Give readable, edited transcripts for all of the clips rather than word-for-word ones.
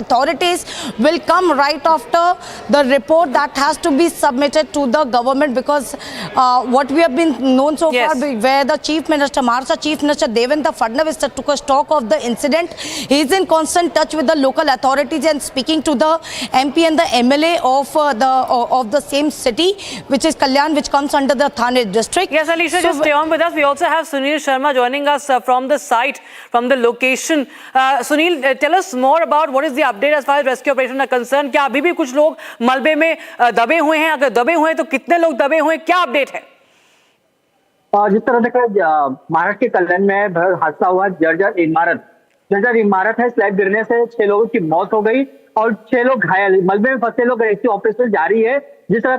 authorities will come right after the report that has to be submitted to the government, because what we have been known so far, where the Chief Minister, Maharashtra Chief Minister Devendra Fadnavis took a stock of the incident. He is in constant touch with the local authorities and speaking to the MP and the MLA of the same city, which is Kalyan, which comes under the Thane district. Yes, Alicia, so just stay on with us. We also have Sunil Sharma joining us from the site, from the location. Sunil, tell us more about what is the update as far as rescue operation are concerned. क्या अभी भी कुछ लोग मलबे में दबे हुए हैं? अगर दबे हुए हैं तो कितने लोग दबे हुए हैं? क्या अपडेट है? जिस तरह देखा महाराष्ट्र के कल्याण में हादसा हुआ, जर्जर इमारत है। स्लैब गिरने से 6 लोगों की मौत हो गई और 6 लोग घायल। मलबे में फंसे लोग, रेस्क्यू ऑपरेशन जारी है। जिस तरह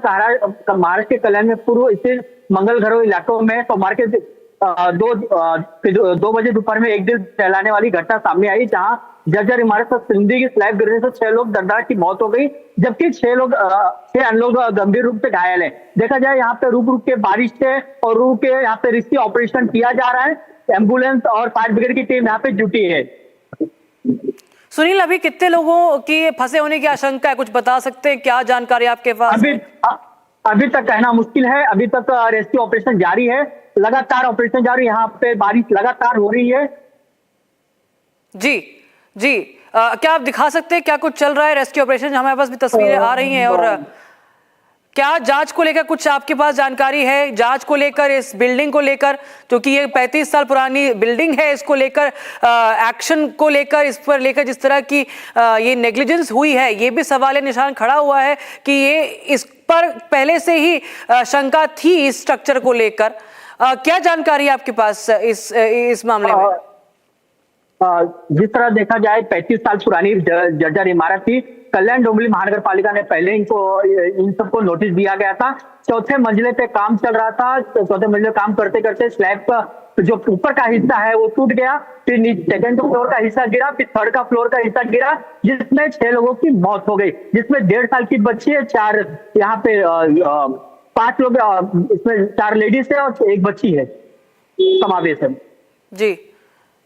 महाराष्ट्र के कल्याण में पूर्व स्थित मंगल घरों इलाकों में सोमवार के 2 बजे दोपहर में एक दिल फैलाने वाली घटना सामने आई, जहां जर्जर इमारत पर सिंधी की स्लैब गिरने से 6 लोग दर्दनाक की मौत हो गई, जबकि 6 अन्य लोग गंभीर रूप से घायल हैं। देखा जाए यहाँ पे रुक रुक के बारिश से और रुक के यहाँ पे रेस्क्यू ऑपरेशन किया जा रहा है। एम्बुलेंस और फायर ब्रिगेड की टीम यहाँ पे जुटी है। सुनील, अभी कितने लोगों की फंसे होने की आशंका है? कुछ बता सकते हैं? क्या जानकारी आपके पास? अभी तक कहना मुश्किल है। अभी तक रेस्क्यू ऑपरेशन जारी है, लगातार ऑपरेशन जारी। यहाँ पे बारिश लगातार हो रही है। जी क्या आप दिखा सकते हैं क्या कुछ चल रहा है रेस्क्यू ऑपरेशन? हमारे पास भी तस्वीरें आ रही हैं। और क्या जांच को लेकर कुछ आपके पास जानकारी है? जांच को लेकर, इस बिल्डिंग को लेकर, क्योंकि ये 35 साल पुरानी बिल्डिंग है, इसको लेकर एक्शन को लेकर, इस पर लेकर जिस तरह की ये नेग्लिजेंस हुई है, ये भी सवाल निशान खड़ा हुआ है कि ये इस पर पहले से ही शंका थी इस स्ट्रक्चर को लेकर। क्या जानकारी है आपके पास इस मामले में? जिस तरह देखा जाए 35 साल पुरानी जर्जर इमारत थी। कल्याण डोंबिवली महानगर पालिका ने पहले इन सबको नोटिस दिया गया था। 4थे मंजिले पे काम चल रहा था। 4थे मंजिले काम करते करते स्लैब का जो ऊपर का हिस्सा है वो टूट गया, फिर 2nd फ्लोर का हिस्सा गिरा, फिर 3rd का फ्लोर का हिस्सा गिरा, जिसमें 6 लोगों की मौत हो गई, जिसमें 1.5 साल की बच्ची है, 4 यहाँ पे 5 लोग, इसमें 4 लेडीज है और 1 बच्ची है समावेश है। जी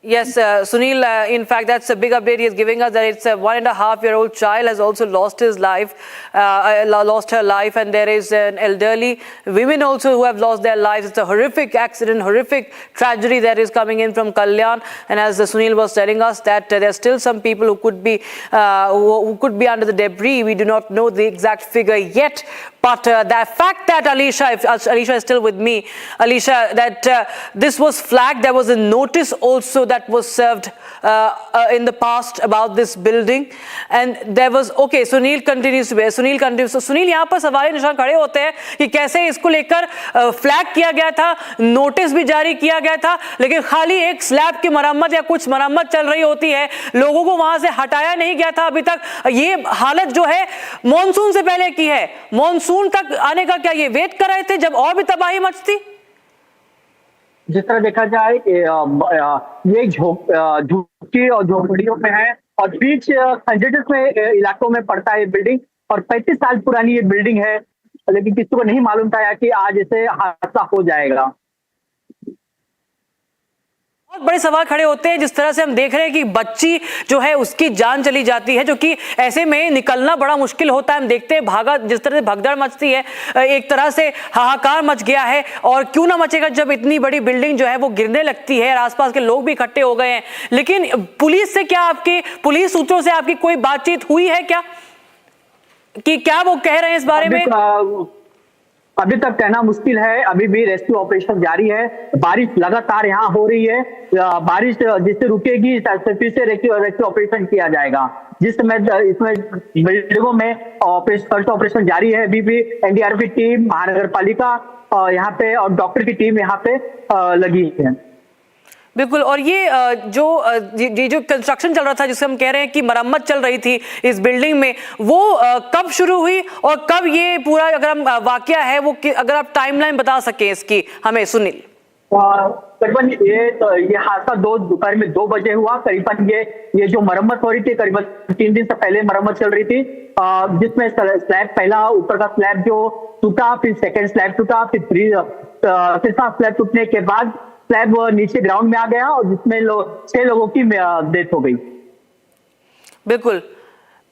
Yes, Sunil, in fact, that's a big update he is giving us, that it's a 1.5-year-old child has also lost his life, lost her life, and there is an elderly women also who have lost their lives. It's a horrific accident, horrific tragedy that is coming in from Kalyan. And as Sunil was telling us, that there are still some people who could be under the debris. We do not know the exact figure yet. But the fact that Alicia, if Alicia is still with me, Alicia, that this was flagged, there was a notice also that was served in the past about this building, and there was, okay, Sunil continues. So Sunil, यहाँ पर सवाल निशान खड़े होते हैं कि कैसे इसको लेकर फ्लैग किया गया था, नोटिस भी जारी किया गया था, लेकिन खाली एक स्लैब की मरम्मत या कुछ मरम्मत चल रही होती है, लोगों को वहां से हटाया नहीं गया था अभी तक। ये हालत जो है मॉनसून से पहले की है। मॉनसून तक आने का क्या ये वेट कर रहे थे जब और भी तबाही मचती? जिस तरह देखा जाए ये झुग्गी और झोपड़ियों में है और बीच कंजेस्टेड में इलाकों में पड़ता है ये बिल्डिंग, और 35 साल पुरानी ये बिल्डिंग है, लेकिन किसी को नहीं मालूम था कि आज ऐसे हादसा हो जाएगा। बहुत बड़े सवाल खड़े होते हैं जिस तरह से हम देख रहे हैं कि बच्ची जो है उसकी जान चली जाती है, जो कि ऐसे में निकलना बड़ा मुश्किल होता है। हम देखते हैं भागा जिस तरह से भगदड़ मचती है, एक तरह से हाहाकार मच गया है। और क्यों ना मचेगा जब इतनी बड़ी बिल्डिंग जो है वो गिरने लगती है, आसपास के लोग भी इकट्ठे हो गए हैं। लेकिन पुलिस से क्या, आपके पुलिस सूत्रों से आपकी कोई बातचीत हुई है क्या, कि क्या वो कह रहे हैं इस बारे में? अभी तक कहना मुश्किल है। अभी भी रेस्क्यू ऑपरेशन जारी है। बारिश लगातार यहाँ हो रही है। बारिश जिससे रुकेगी फिर से रेस्क्यू ऑपरेशन किया जाएगा। जिस समय इसमें बिल्डिंगों में ऑपरेशन जारी है। अभी भी NDRF की टीम, महानगर पालिका यहाँ पे और डॉक्टर की टीम यहाँ पे लगी है। बिल्कुल। और ये जो कंस्ट्रक्शन चल रहा था, जिससे हम कह रहे हैं कि मरम्मत चल रही थी इस बिल्डिंग में, वो कब शुरू हुई और कब ये पूरा, अगर हम वाकया है वो, अगर आप टाइमलाइन बता सकें इसकी हमें, सुनील। करीबन ये हादसा दोपहर में 2 बजे हुआ। करीबन ये जो मरम्मत हो रही थी, करीबन 3 दिन से पहले मरम्मत चल रही थी, जिसमें स्लैब, पहला ऊपर का स्लैब जो टूटा, फिर 2nd स्लैब टूटा, फिर 3rd स्लैब टूटने के बाद स्लैब नीचे ग्राउंड में आ गया और जिसमें 6 लोगों की डेथ हो गई। बिल्कुल।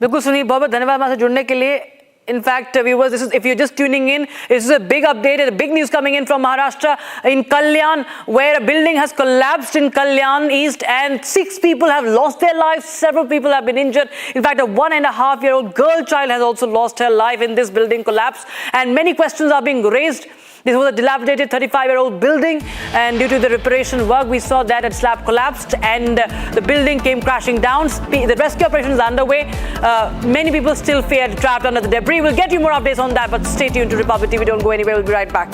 बिल्कुल सुनील, बहुत बहुत धन्यवाद हमारे साथ जुड़ने के लिए. In fact, viewers, this is, if you're just tuning in, this is a big update, a big news coming in from Maharashtra in Kalyan, where a building has collapsed in Kalyan East and 6 people have lost their lives, several people have been injured. In fact, a 1.5-year-old girl child has also lost her life in this building collapse, and many questions are being raised. This was a dilapidated 35-year-old building, and due to the reparation work, we saw that a slab collapsed and the building came crashing down. The rescue operation is underway. Many people still feared trapped under the debris. We'll get you more updates on that, but stay tuned to Republic TV. Don't go anywhere. We'll be right back.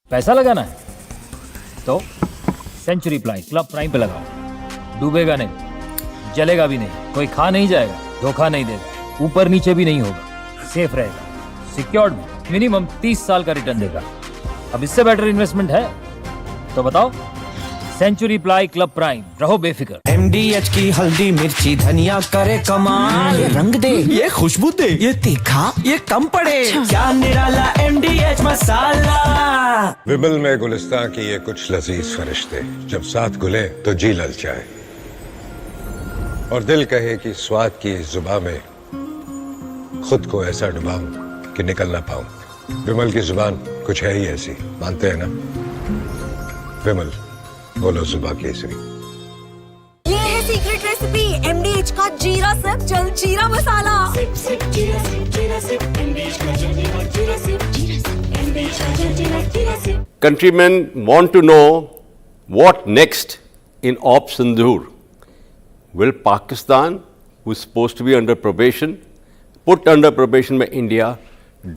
पैसा लगाना है तो century ply club prime पे लगाओ. डूबेगा नहीं, जलेगा भी नहीं, कोई खा नहीं जाएगा, धोखा नहीं देगा, ऊपर नीचे भी नहीं होगा, सेफ रहेगा, सिक्योर्ड भी, मिनिमम 30 साल का रिटर्न देगा. अब इससे बेटर इन्वेस्टमेंट है तो बताओ. सेंचुरी प्लाई क्लब प्राइम, रहो बेफिक्र. MDH की हल्दी मिर्ची धनिया करे कमाल. ये रंग दे, ये खुशबू दे, ये तीखा, ये कम पड़े. क्या निराला MDH मसाला. विमल में गुलिस्तां की ये कुछ लजीज फरिश्ते जब साथ घुले तो जी ललचाए और दिल कहे कि स्वाद की जुबान में खुद को ऐसा डुबाऊं कि निकल ना पाऊं. विमल की जुबान कुछ है ही ऐसी, मानते हैं ना. विमल, बोलो जुबा केसरी. ये है सीक्रेट रेसिपी MDH का जीरा सिप जल जीरा मसाला. Countrymen want to know what next in Op Sindoor. Will Pakistan, who is supposed to be under probation, put under probation by India,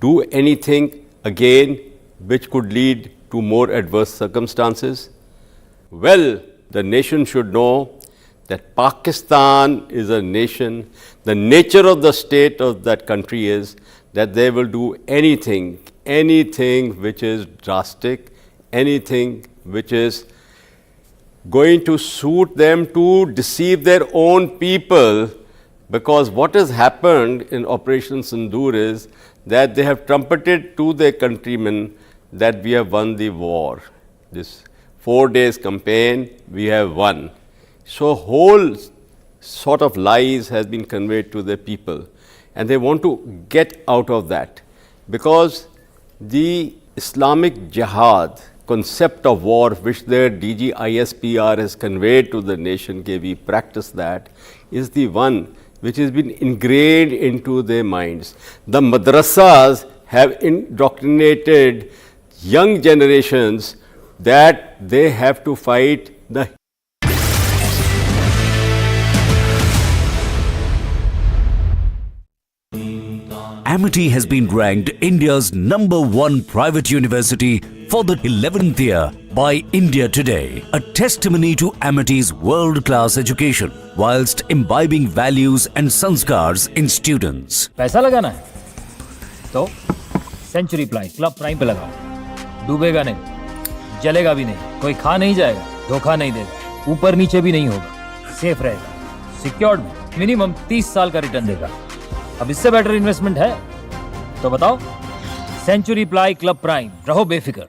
do anything again which could lead to more adverse circumstances? Well, the nation should know that Pakistan is a nation. The nature of the state of that country is that they will do anything which is drastic, anything which is going to suit them to deceive their own people, because what has happened in Operation Sindoor is that they have trumpeted to their countrymen that we have won the war. This 4 days campaign, we have won. So whole sort of lies has been conveyed to the people, and they want to get out of that, because the Islamic Jihad concept of war which their DG ISPR has conveyed to the nation, we practice that, is the one which has been ingrained into their minds. The madrasas have indoctrinated young generations that they have to fight the Amity has been ranked India's #1 private university for the 11th year by India Today, a testimony to Amity's world-class education whilst imbibing values and sanskars in students. पैसा लगाना है तो century ply club prime पे लगाओ. डूबेगा नहीं, जलेगा भी नहीं, कोई खा नहीं जाएगा, धोखा नहीं देगा, ऊपर नीचे भी नहीं होगा, सेफ रहेगा, सिक्योर्ड भी, मिनिमम 30 साल का रिटर्न देगा. अब इससे बेटर इन्वेस्टमेंट है तो बताओ. सेंचुरी प्लाई क्लब प्राइम, रहो बेफिक्र.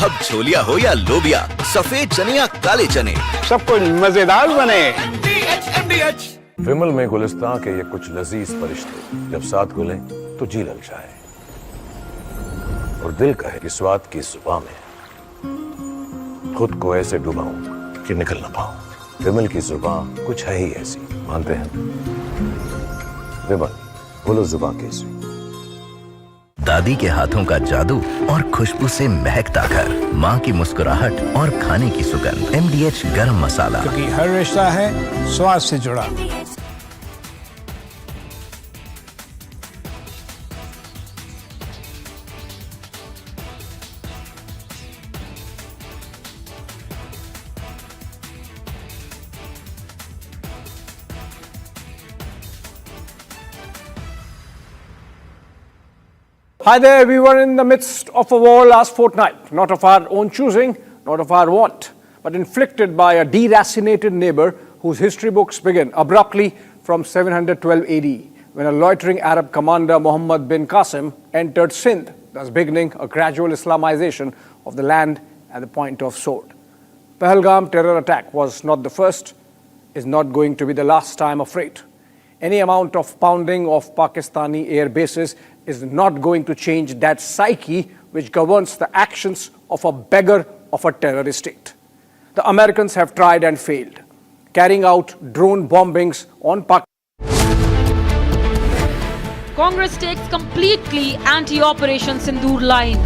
अब छोलिया हो या लोबिया, सफेद चने या काले चने, सब कुछ मजेदार बने. विमल में गुलिस्तां के ये कुछ लजीज फरिश्ते जब साथ घुले तो जी ललचाए और दिल कहे कि स्वाद की जुबान में खुद को ऐसे डुबाऊं कि निकल ना पाऊं. विमल की जुबान कुछ है ही ऐसी, मानते हैं. विमल, बोलो जुबान कैसी. दादी के हाथों का जादू और खुशबू से महकता घर, माँ की मुस्कुराहट और खाने की सुगंध. MDH गरम मसाला, क्योंकि हर रिश्ता है स्वाद से जुड़ा. Hi there, we were in the midst of a war last fortnight, not of our own choosing, not of our want, but inflicted by a deracinated neighbor whose history books begin abruptly from 712 AD, when a loitering Arab commander, Muhammad bin Qasim, entered Sindh thus beginning a gradual Islamization of the land at the point of sword. Pahalgam terror attack was not the first, is not going to be the last, I am afraid. Any amount of pounding of Pakistani air bases is not going to change that psyche which governs the actions of a beggar of a terrorist state. The Americans have tried and failed, carrying out drone bombings on Pakistan. Congress takes completely anti-Operation Sindoor line.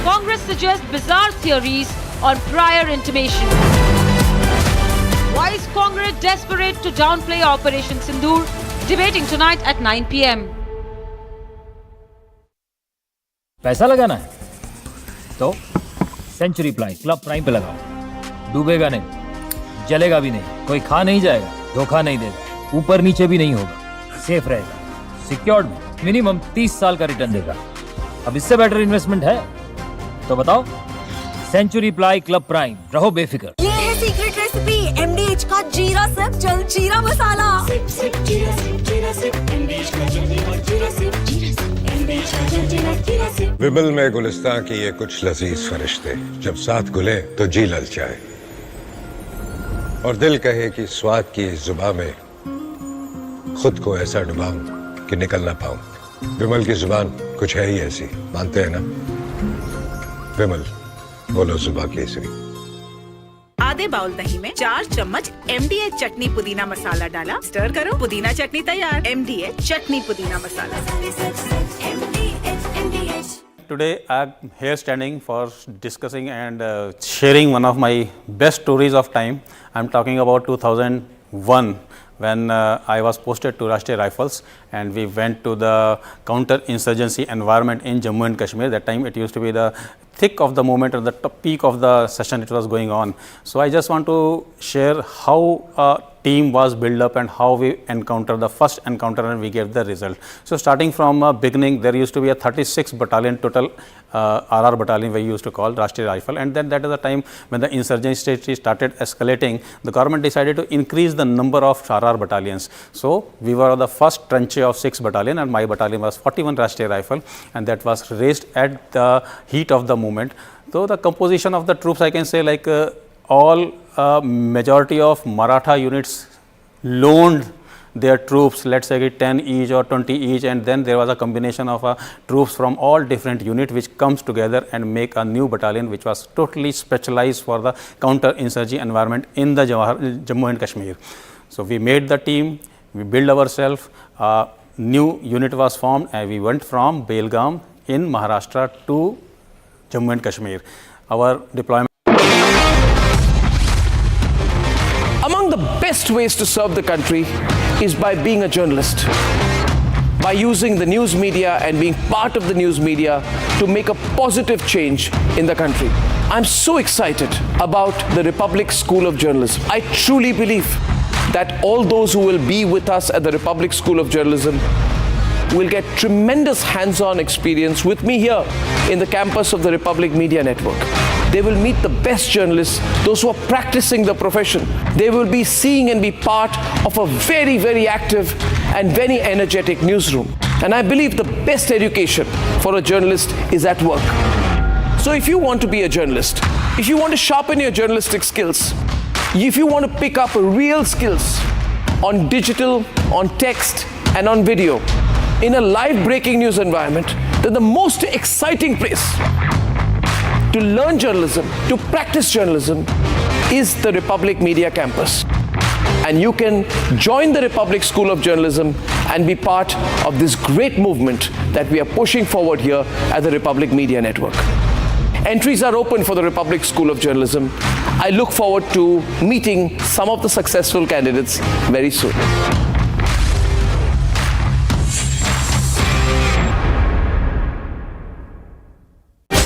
Congress suggests bizarre theories on prior intimation. Why is Congress desperate to downplay Operation Sindoor? Debating tonight at 9 p.m. पैसा लगाना है तो century ply club prime पे लगाओ, डूबेगा नहीं, जलेगा भी नहीं, कोई खा नहीं जाएगा, धोखा नहीं देगा, ऊपर नीचे भी नहीं होगा, सेफ रहेगा, सिक्योर्ड मिनिमम 30 साल का रिटर्न देगा। अब इससे बेटर इन्वेस्टमेंट है तो बताओ। सेंचुरी प्लाई क्लब प्राइम, रहो बेफिक्र। ये है सीक्रेट रेसिपी MDH का जीरा सिप जल जीरा मसाला। विमल में गुलिस्तां की ये कुछ लजीज फरिश्ते जब साथ घुले तो जी ललचाए और दिल कहे कि स्वाद की इस जुबां में खुद को ऐसा डुबाऊं कि निकल ना पाऊं। विमल की जुबान कुछ है ही ऐसी, मानते हैं ना? विमल, बोलो जुबां केसरी। आधे बाउल दही में 4 चम्मच MDH चटनी पुदीना मसाला डाला, स्टर करो, पुदीना चटनी तैयार। MDH चटनी पुदीना मसाला। Today I am here standing for discussing and sharing one of my best stories of time. I am talking about 2001 when I was posted to Rashtriya Rifles and we went to the counter-insurgency environment in Jammu and Kashmir. That time it used to be the thick of the moment or the peak of the session it was going on. So I just want to share how a team was built up and how we encountered the first encounter and we gave the result. So starting from beginning, there used to be a 36 battalion total, RR battalion we used to call Rashtriya Rifle, and then that is the time when the insurgency started escalating. The government decided to increase the number of RR battalions. So we were the first tranche of 6 battalion and my battalion was 41 Rashtriya Rifle, and that was raised at the heat of the movement. So the composition of the troops, I can say like all majority of Maratha units loaned their troops, let's say 10 each or 20 each, and then there was a combination of troops from all different units which comes together and make a new battalion which was totally specialized for the counter-insurgency environment in the Jammu and Kashmir. So we made the team, we built ourselves, a new unit was formed and we went from Belgaum in Maharashtra to Jammu and Kashmir. Our deployment. Among the best ways to serve the country is by being a journalist, by using the news media and being part of the news media to make a positive change in the country. I'm so excited about the Republic School of Journalism. I truly believe that all those who will be with us at the Republic School of Journalism will get tremendous hands-on experience with me here in the campus of the Republic Media Network. They will meet the best journalists, those who are practicing the profession. They will be seeing and be part of a very, very active and very energetic newsroom. And I believe the best education for a journalist is at work. So if you want to be a journalist, if you want to sharpen your journalistic skills, if you want to pick up real skills on digital, on text, and on video, in a live breaking news environment, then the most exciting place to learn journalism, to practice journalism, is the Republic Media Campus. And you can join the Republic School of Journalism and be part of this great movement that we are pushing forward here at the Republic Media Network. Entries are open for the Republic School of Journalism. I look forward to meeting some of the successful candidates very soon.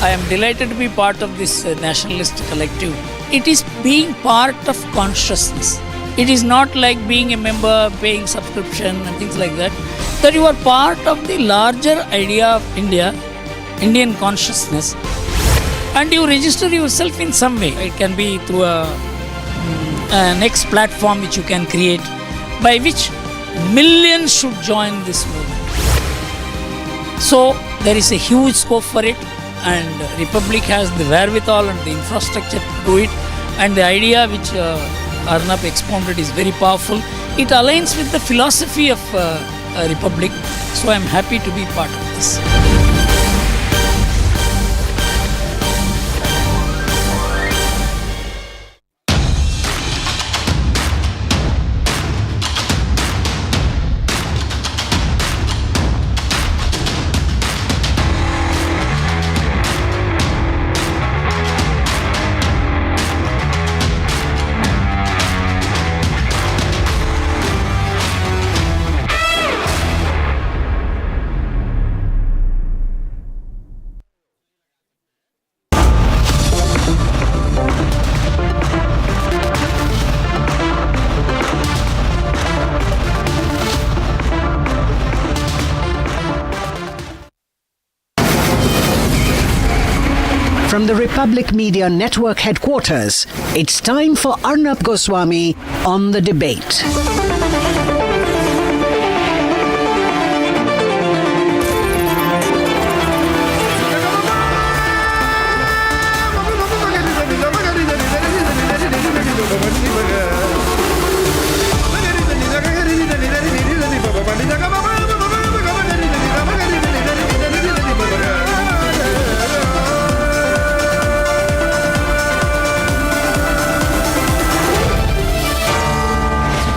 I am delighted to be part of this nationalist collective. It is being part of consciousness. It is not like being a member, paying subscription and things like that. That you are part of the larger idea of India, Indian consciousness, and you register yourself in some way. It can be through a next platform which you can create, by which millions should join this movement. So there is a huge scope for it, and Republic has the wherewithal and the infrastructure to do it. And the idea which Arnab expounded is very powerful. It aligns with the philosophy of Republic. So I am happy to be part of this. From the Republic Media Network headquarters, it's time for Arnab Goswami on the debate.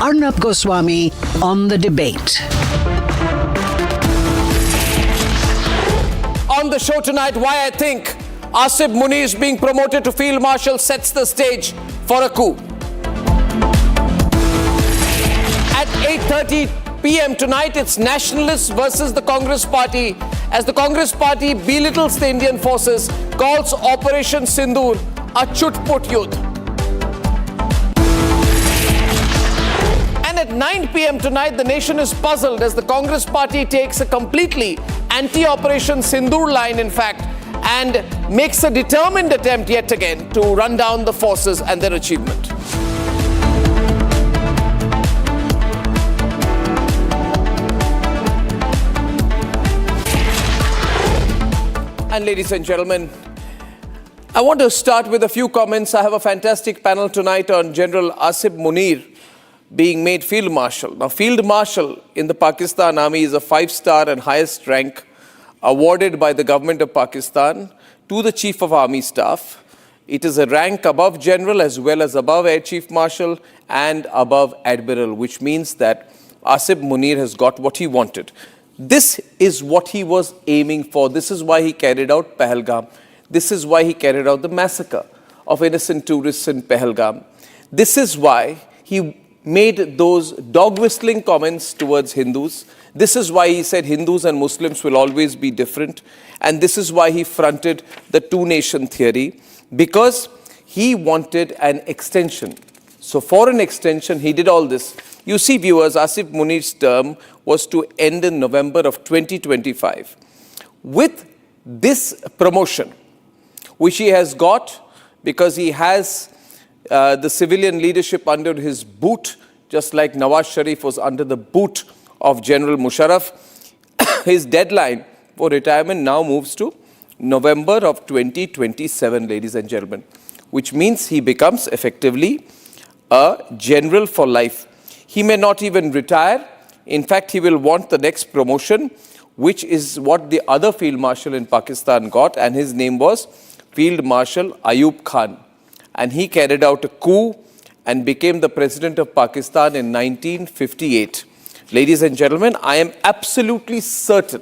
Arnab Goswami on the debate. On the show tonight, why I think Asif Munir's being promoted to Field Marshal sets the stage for a coup. At 8:30 p.m. tonight, it's nationalists versus the Congress party, as the Congress party belittles the Indian forces, calls Operation Sindoor a chut-put yudh. And at 9 p.m. tonight, the nation is puzzled as the Congress party takes a completely anti-Operation Sindoor line, in fact, and makes a determined attempt yet again to run down the forces and their achievement. And ladies and gentlemen, I want to start with a few comments. I have a fantastic panel tonight on General Asif Munir being made Field Marshal. Now, Field Marshal in the Pakistan Army is a 5-star and highest rank awarded by the government of Pakistan to the Chief of Army Staff. It is a rank above General as well as above Air Chief Marshal and above Admiral, which means that Asif Munir has got what he wanted. This is what he was aiming for. This is why he carried out Pahalgam. This is why he carried out the massacre of innocent tourists in Pahalgam. This is why he made those dog-whistling comments towards Hindus. This is why he said Hindus and Muslims will always be different. And this is why he fronted the two-nation theory, because he wanted an extension. So for an extension, he did all this. You see, viewers, Asif Munir's term was to end in November of 2025. With this promotion, which he has got because he has the civilian leadership under his boot, just like Nawaz Sharif was under the boot of General Musharraf. His deadline for retirement now moves to November of 2027, ladies and gentlemen, which means he becomes effectively a general for life. He may not even retire. In fact, he will want the next promotion, which is what the other Field Marshal in Pakistan got, and his name was Field Marshal Ayub Khan. And he carried out a coup and became the President of Pakistan in 1958. Ladies and gentlemen, I am absolutely certain,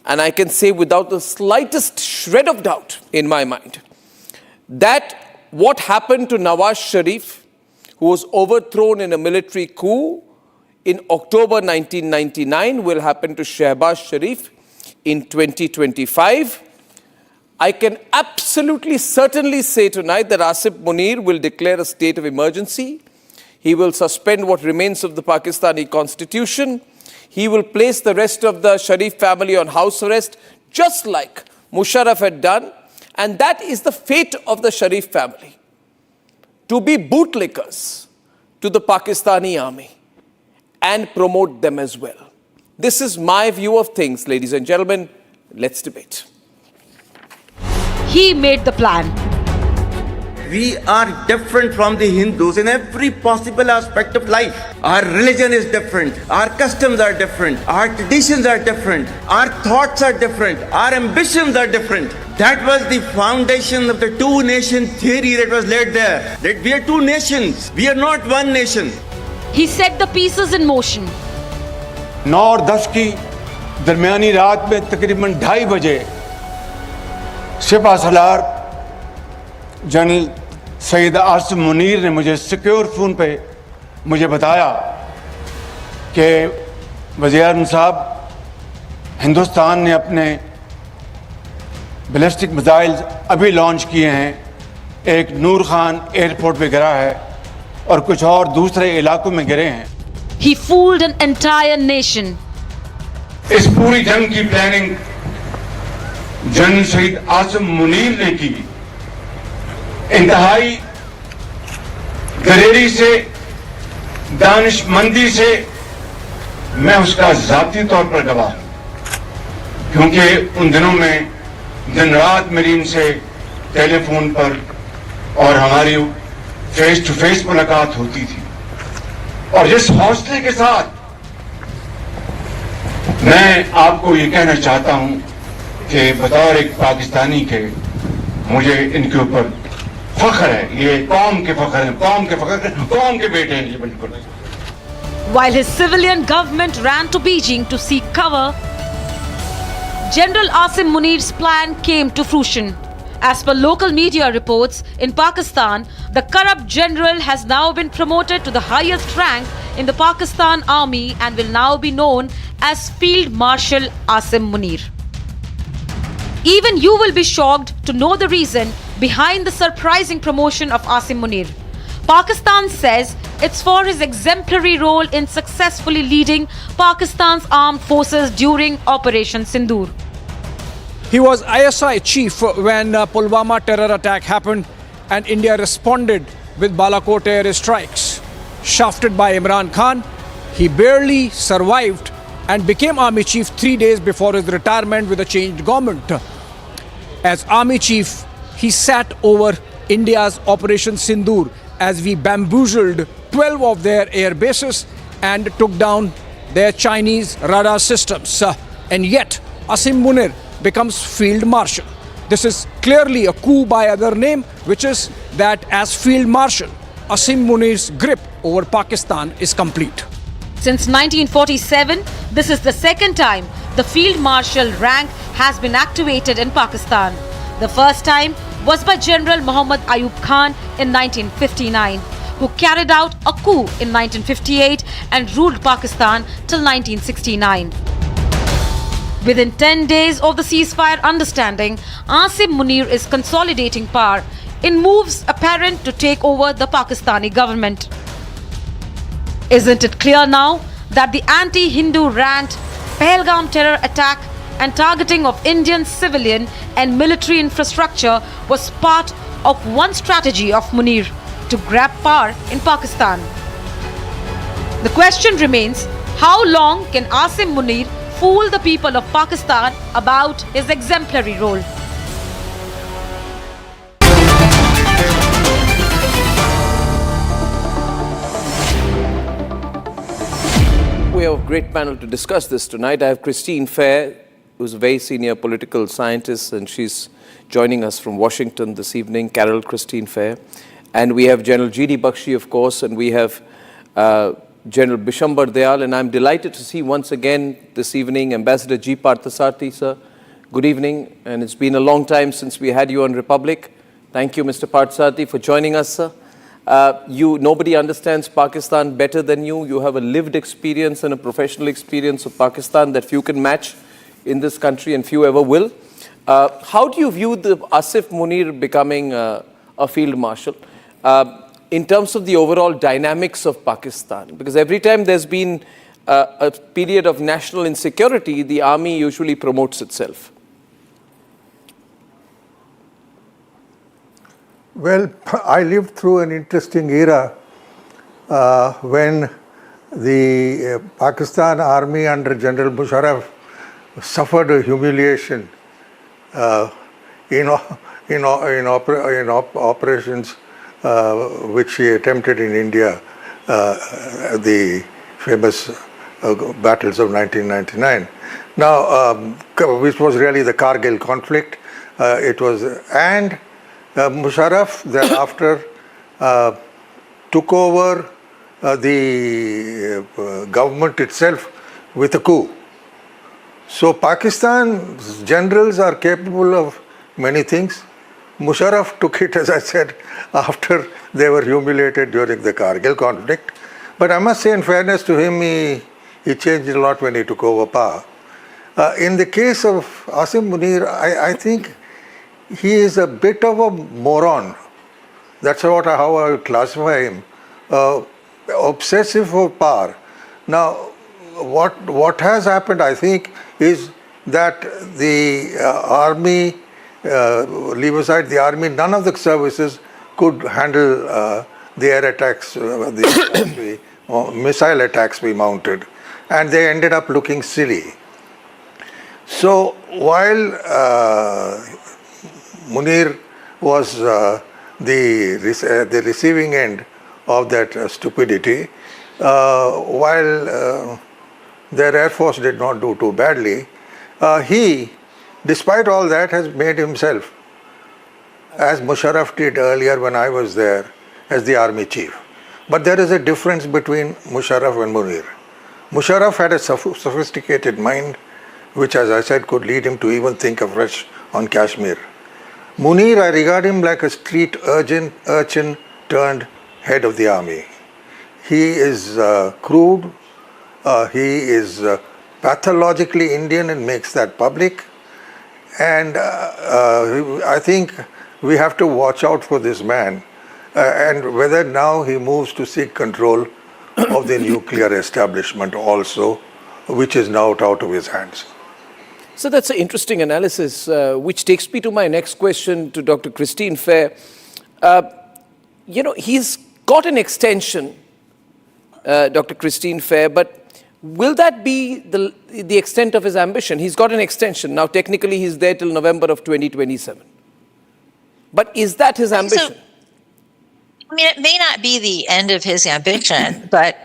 and I can say without the slightest shred of doubt in my mind, that what happened to Nawaz Sharif, who was overthrown in a military coup in October 1999, will happen to Shehbaz Sharif in 2025. I can absolutely certainly say tonight that Asif Munir will declare a state of emergency. He will suspend what remains of the Pakistani constitution. He will place the rest of the Sharif family on house arrest, just like Musharraf had done. And that is the fate of the Sharif family, to be bootlickers to the Pakistani army and promote them as well. This is my view of things, ladies and gentlemen. Let's debate. He made the plan. We are different from the Hindus in every possible aspect of life. Our religion is different. Our customs are different. Our traditions are different. Our thoughts are different. Our ambitions are different. That was the foundation of the two-nation theory that was laid there. That we are two nations. We are not one nation. He set the pieces in motion. 9 और 10 की दरमियानी रात में तकरीबन 2:30 बजे सिपा Salaar general Saeed Asim Munir ने मुझे secure phone पे मुझे बताया कि वज़ीर-ए-आज़म साहब, हिंदुस्तान ने अपने बैलिस्टिक मिसाइल अभी लॉन्च किए हैं, एक नूर खान एयरपोर्ट पे गिरा है और कुछ और दूसरे इलाकों में गिरे हैं। He fooled an entire nation. इस पूरी जंग की प्लानिंग जनरल सईद आसिम मुनीर ने की। इंतहाई दलेरी से, दानिशमंदी से मैं उसका जाती तौर पर गवाह हूं, क्योंकि उन दिनों में दिन रात मेरी इनसे टेलीफोन पर और हमारी फेस टू फेस मुलाकात होती थी। और जिस हौसले के साथ मैं आपको ये कहना चाहता हूं कि बतौर एक पाकिस्तानी के मुझे इनके ऊपर फख्र है। ये कौम के फख्र है, कौम के बेटे हैं ये बिल्कुल। While his civilian government ran to Beijing to seek cover, General Asim Munir's plan came to fruition. As per local media reports, in Pakistan, the corrupt general has now been promoted to the highest rank in the Pakistan Army and will now be known as Field Marshal Asim Munir. Even you will be shocked to know the reason behind the surprising promotion of Asim Munir. Pakistan says it's for his exemplary role in successfully leading Pakistan's armed forces during Operation Sindoor. He was ISI chief when Pulwama terror attack happened and India responded with Balakot air strikes. Shafted by Imran Khan, he barely survived and became army chief 3 days before his retirement with a changed government. As army chief, he sat over India's Operation Sindoor as we bamboozled 12 of their air bases and took down their Chinese radar systems. And yet, Asim Munir becomes Field Marshal. This is clearly a coup by other name, which is that as Field Marshal, Asim Munir's grip over Pakistan is complete. Since 1947, this is the second time the Field Marshal rank has been activated in Pakistan. The first time was by General Muhammad Ayub Khan in 1959, who carried out a coup in 1958 and ruled Pakistan till 1969. Within 10 days of the ceasefire understanding, Asim Munir is consolidating power in moves apparent to take over the Pakistani government. Isn't it clear now that the anti-Hindu rant, Pahalgam terror attack and targeting of Indian civilian and military infrastructure was part of one strategy of Munir to grab power in Pakistan? The question remains, how long can Asim Munir fool the people of Pakistan about his exemplary role? We have a great panel to discuss this tonight. I have Christine Fair, who's a very senior political scientist, and she's joining us from Washington this evening, Carol Christine Fair. And we have General G.D. Bakshi, of course, and we have General Bishambar Dayal, and I'm delighted to see once again this evening Ambassador G. Parthasarthi, sir. Good evening, and it's been a long time since we had you on Republic. Thank you, Mr. Parthasarthi, for joining us, sir. Nobody understands Pakistan better than you. You have a lived experience and a professional experience of Pakistan that few can match in this country and few ever will. How do you view the Asif Munir becoming a field marshal in terms of the overall dynamics of Pakistan? Because every time there's been a period of national insecurity, the army usually promotes itself. Well, I lived through an interesting era when the Pakistan army under General Musharraf suffered a humiliation in operations which he attempted in India, the famous battles of 1999. Now, which was really the Kargil conflict. And Musharraf thereafter took over the government itself with a coup. So Pakistan's generals are capable of many things. Musharraf took it, as I said, after they were humiliated during the Kargil conflict. But I must say, in fairness to him, he changed a lot when he took over power. In the case of Asim Munir, I think he is a bit of a moron. That's how I would classify him. Obsessive for power. Now, what has happened, I think, is that the army, leave aside the army, none of the services could handle the air attacks, the missile attacks we mounted, and they ended up looking silly. So while Munir was the receiving end of that stupidity, while their Air Force did not do too badly, he, despite all that, has made himself, as Musharraf did earlier when I was there, as the army chief. But there is a difference between Musharraf and Munir. Musharraf had a sophisticated mind, which, as I said, could lead him to even think afresh on Kashmir. Munir, I regard him like a street urchin turned head of the army. He is crude, he is pathologically Indian and makes that public. And I think we have to watch out for this man and whether now he moves to seek control of the nuclear establishment also, which is now out of his hands. So that's an interesting analysis, which takes me to my next question to Dr. Christine Fair. He's got an extension, Dr. Christine Fair, but will that be the extent of his ambition? He's got an extension. Now, technically, he's there till November of 2027. But is that his ambition? I mean, it may not be the end of his ambition, but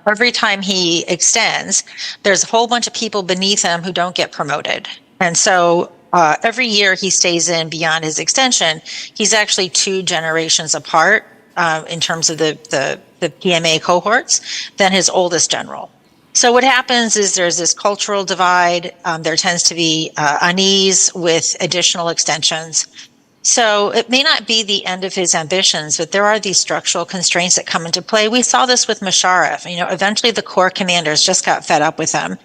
every time he extends, there's a whole bunch of people beneath him who don't get promoted. And so every year he stays in beyond his extension, he's actually 2 generations apart in terms of the PMA cohorts than his oldest general. So what happens is there's this cultural divide. There tends to be unease with additional extensions. So it may not be the end of his ambitions, but there are these structural constraints that come into play. We saw this with Musharraf. Eventually the corps commanders just got fed up with him.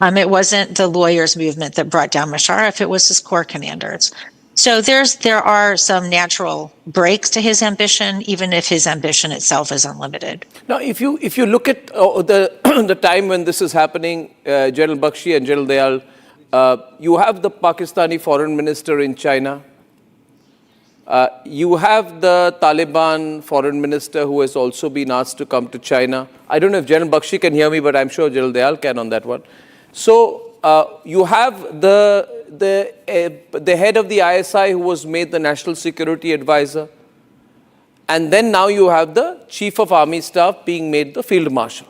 It wasn't the lawyers movement that brought down Musharraf. It was his corps commanders. So there are some natural breaks to his ambition, even if his ambition itself is unlimited. Now, if you look at the time when this is happening, General Bakshi and General Dayal, you have the Pakistani foreign minister in China. You have the Taliban foreign minister who has also been asked to come to China. I don't know if General Bakshi can hear me, but I'm sure General Dayal can on that one. So you have the head of the ISI who was made the National Security Advisor. And then now you have the Chief of Army Staff being made the Field Marshal.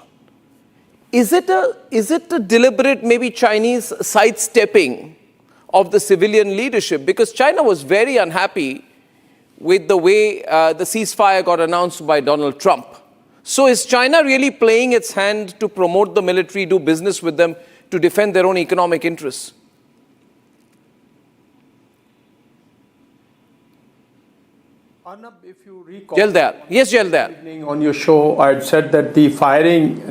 Is it a deliberate, maybe Chinese sidestepping of the civilian leadership? Because China was very unhappy with the way the ceasefire got announced by Donald Trump. So is China really playing its hand to promote the military, do business with them, to defend their own economic interests? Arnab, if you recall, Yes, Jaldal. On your show, I had said that the firing,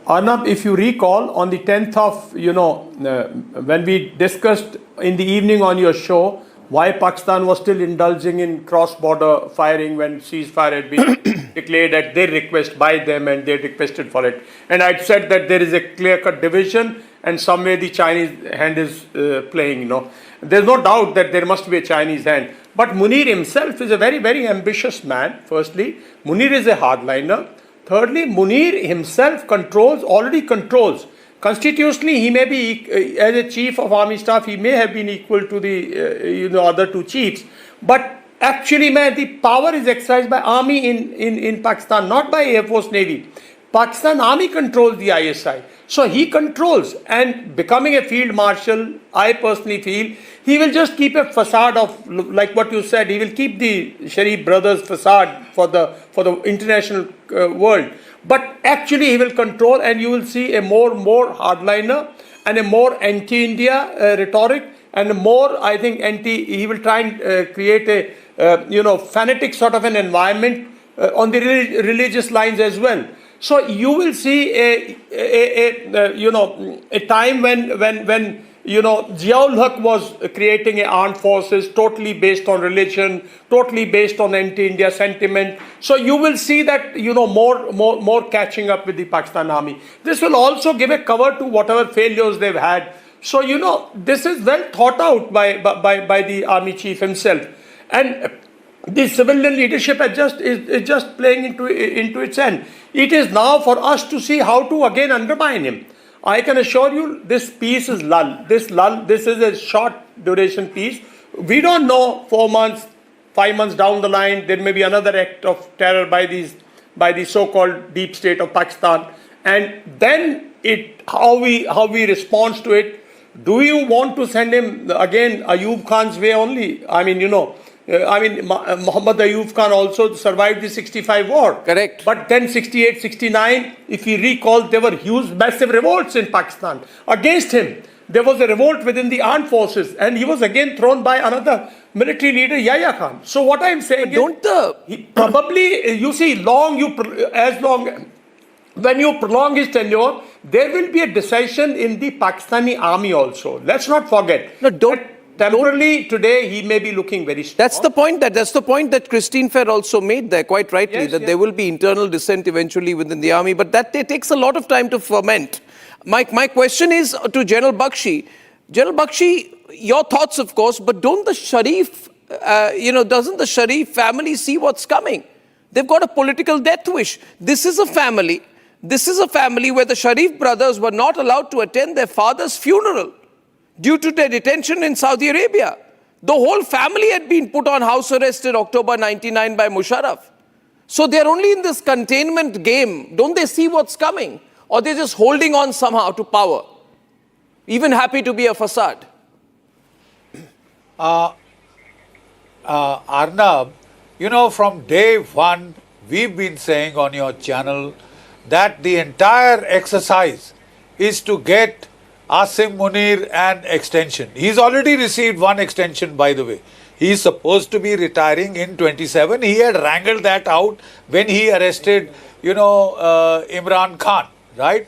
Arnab, if you recall, on the 10th of, when we discussed in the evening on your show, why Pakistan was still indulging in cross-border firing when ceasefire had been declared at their request by them and they requested for it. And I'd said that there is a clear-cut division and somewhere the Chinese hand is playing, There's no doubt that there must be a Chinese hand. But Munir himself is a very, very ambitious man, firstly. Munir is a hardliner. Thirdly, Munir himself already controls. Constitutionally, he may be, as a chief of army staff, he may have been equal to the other two chiefs. But actually, the power is exercised by army in Pakistan, not by Air Force Navy. Pakistan Army controls the ISI. So he controls, and becoming a field marshal, I personally feel, he will just keep a facade of, like what you said, he will keep the Sharif brothers facade for the international world. But actually he will control, and you will see a more hardliner and a more anti-India rhetoric, and a more, I think, he will try and create a, fanatic sort of an environment on the religious lines as well. So you will see a time when Ziaul Haq was creating armed forces totally based on religion, totally based on anti-India sentiment. So you will see that more catching up with the Pakistan Army. This will also give a cover to whatever failures they've had. So this is well thought out by the army chief himself, and the civilian leadership is just playing into its end. It is now for us to see how to again undermine him. I can assure you, this peace is lull. This is a short duration peace. We don't know 4 months, 5 months down the line, there may be another act of terror by the so-called deep state of Pakistan, and then how we respond to it. Do you want to send him again Ayub Khan's way only? Muhammad Ayub Khan also survived the 65 war. Correct. But then 68, 69, if you recall, there were huge, massive revolts in Pakistan against him. There was a revolt within the armed forces, and he was again thrown by another military leader, Yahya Khan. So what I'm saying when you prolong his tenure, there will be a decision in the Pakistani army also. Let's not forget. Temporarily, today, he may be looking very strong. That's the point that Christine Fair also made there, quite rightly, there will be internal dissent eventually within the army, but that takes a lot of time to ferment. My question is to General Bakshi. General Bakshi, your thoughts, of course, but don't the Sharif, doesn't the Sharif family see what's coming? They've got a political death wish. This is a family where the Sharif brothers were not allowed to attend their father's funeral due to their detention in Saudi Arabia. The whole family had been put on house arrest in October 99 by Musharraf. So they're only in this containment game. Don't they see what's coming? Or they're just holding on somehow to power? Even happy to be a facade. Arnab, from day one, we've been saying on your channel that the entire exercise is to get Asim Munir an extension. He's already received one extension, by the way. He's supposed to be retiring in 27. He had wrangled that out when he arrested, Imran Khan, right?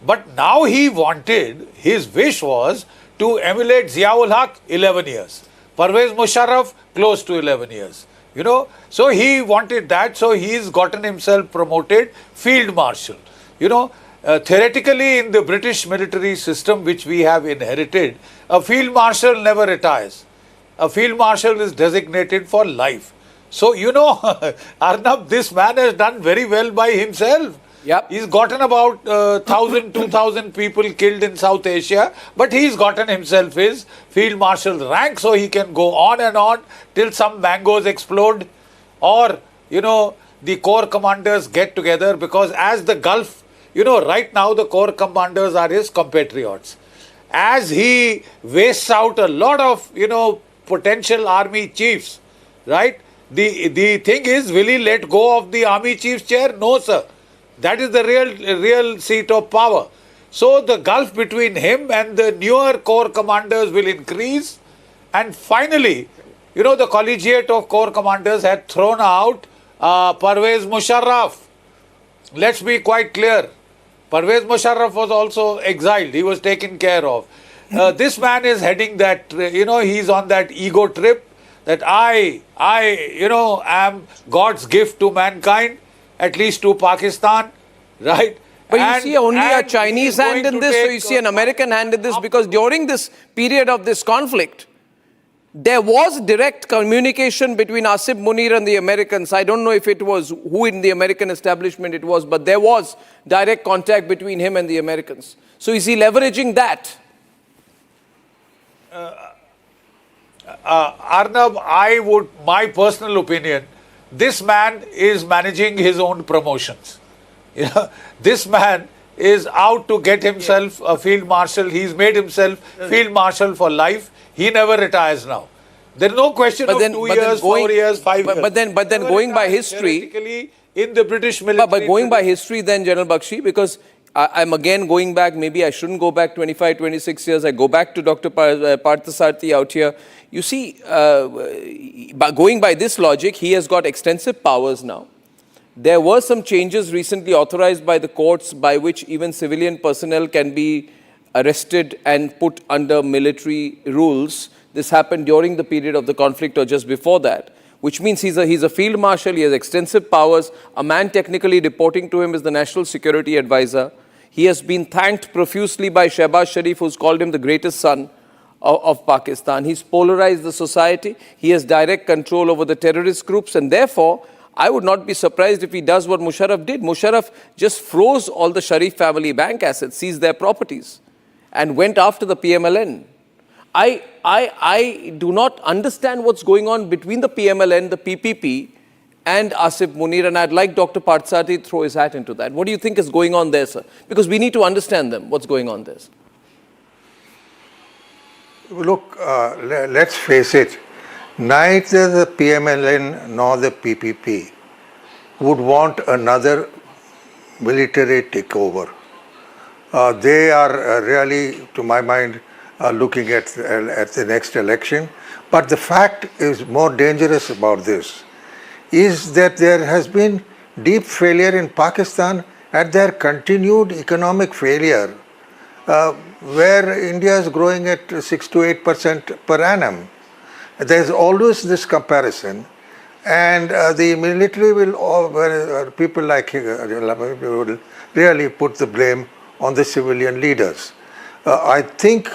But now his wish was to emulate Ziaul Haq, 11 years. Parvez Musharraf, close to 11 years. So he wanted that, so he's gotten himself promoted Field Marshal. Theoretically, in the British military system, which we have inherited, a Field Marshal never retires. A Field Marshal is designated for life. So, Arnab, this man has done very well by himself. Yep. He's gotten about 1,000, 2,000 people killed in South Asia, but he's gotten himself his Field Marshal's rank, so he can go on and on till some mangoes explode, or, the corps commanders get together, because as the Gulf, right now the corps commanders are his compatriots. As he wastes out a lot of, potential army chiefs, right? The thing is, will he let go of the army chief's chair? No, sir. That is the real seat of power. So the gulf between him and the newer corps commanders will increase. And finally, the collegiate of corps commanders had thrown out Parvez Musharraf. Let's be quite clear. Parvez Musharraf was also exiled. He was taken care of. This man is heading that, he's on that ego trip that I am God's gift to mankind, at least to Pakistan, right? But you see only a Chinese hand in this, or you see an American hand in this, because during this period of this conflict, There was direct communication between Asif Munir and the Americans. I don't know if it was who in the American establishment it was, but there was direct contact between him and the Americans. So is he leveraging that? Arnab, my personal opinion, this man is managing his own promotions. You know, this man is out to get himself a field marshal. He's made himself field marshal for life. He never retires now. There is no question of 2 years, 4 years, 5 years. But then going by history, in the British military. But going by history then, General Bakshi, because I'm again going back, maybe I shouldn't go back 25, 26 years. I go back to Dr. Parthasarathi out here. You see, going by this logic, he has got extensive powers now. There were some changes recently authorized by the courts by which even civilian personnel can be arrested and put under military rules. This happened during the period of the conflict or just before that, which means he's a field marshal, he has extensive powers. A man technically reporting to him is the National Security Advisor. He has been thanked profusely by Shehbaz Sharif, who's called him the greatest son of Pakistan. He's polarized the society. He has direct control over the terrorist groups, and therefore, I would not be surprised if he does what Musharraf did. Musharraf just froze all the Sharif family bank assets, seized their properties, and went after the PMLN. I do not understand what's going on between the PMLN, the PPP, and Asif Munir, and I'd like Dr. Parthasarathi to throw his hat into that. What do you think is going on there, sir? Because we need to understand them, what's going on there, sir. Look, let's face it, neither the PMLN nor the PPP would want another military takeover. They are really, to my mind, looking at the next election. But the fact is more dangerous about this is that there has been deep failure in Pakistan at their continued economic failure, where India is growing at 6 to 8% per annum. There's always this comparison, and the military will, people like him, will really put the blame on the civilian leaders. I think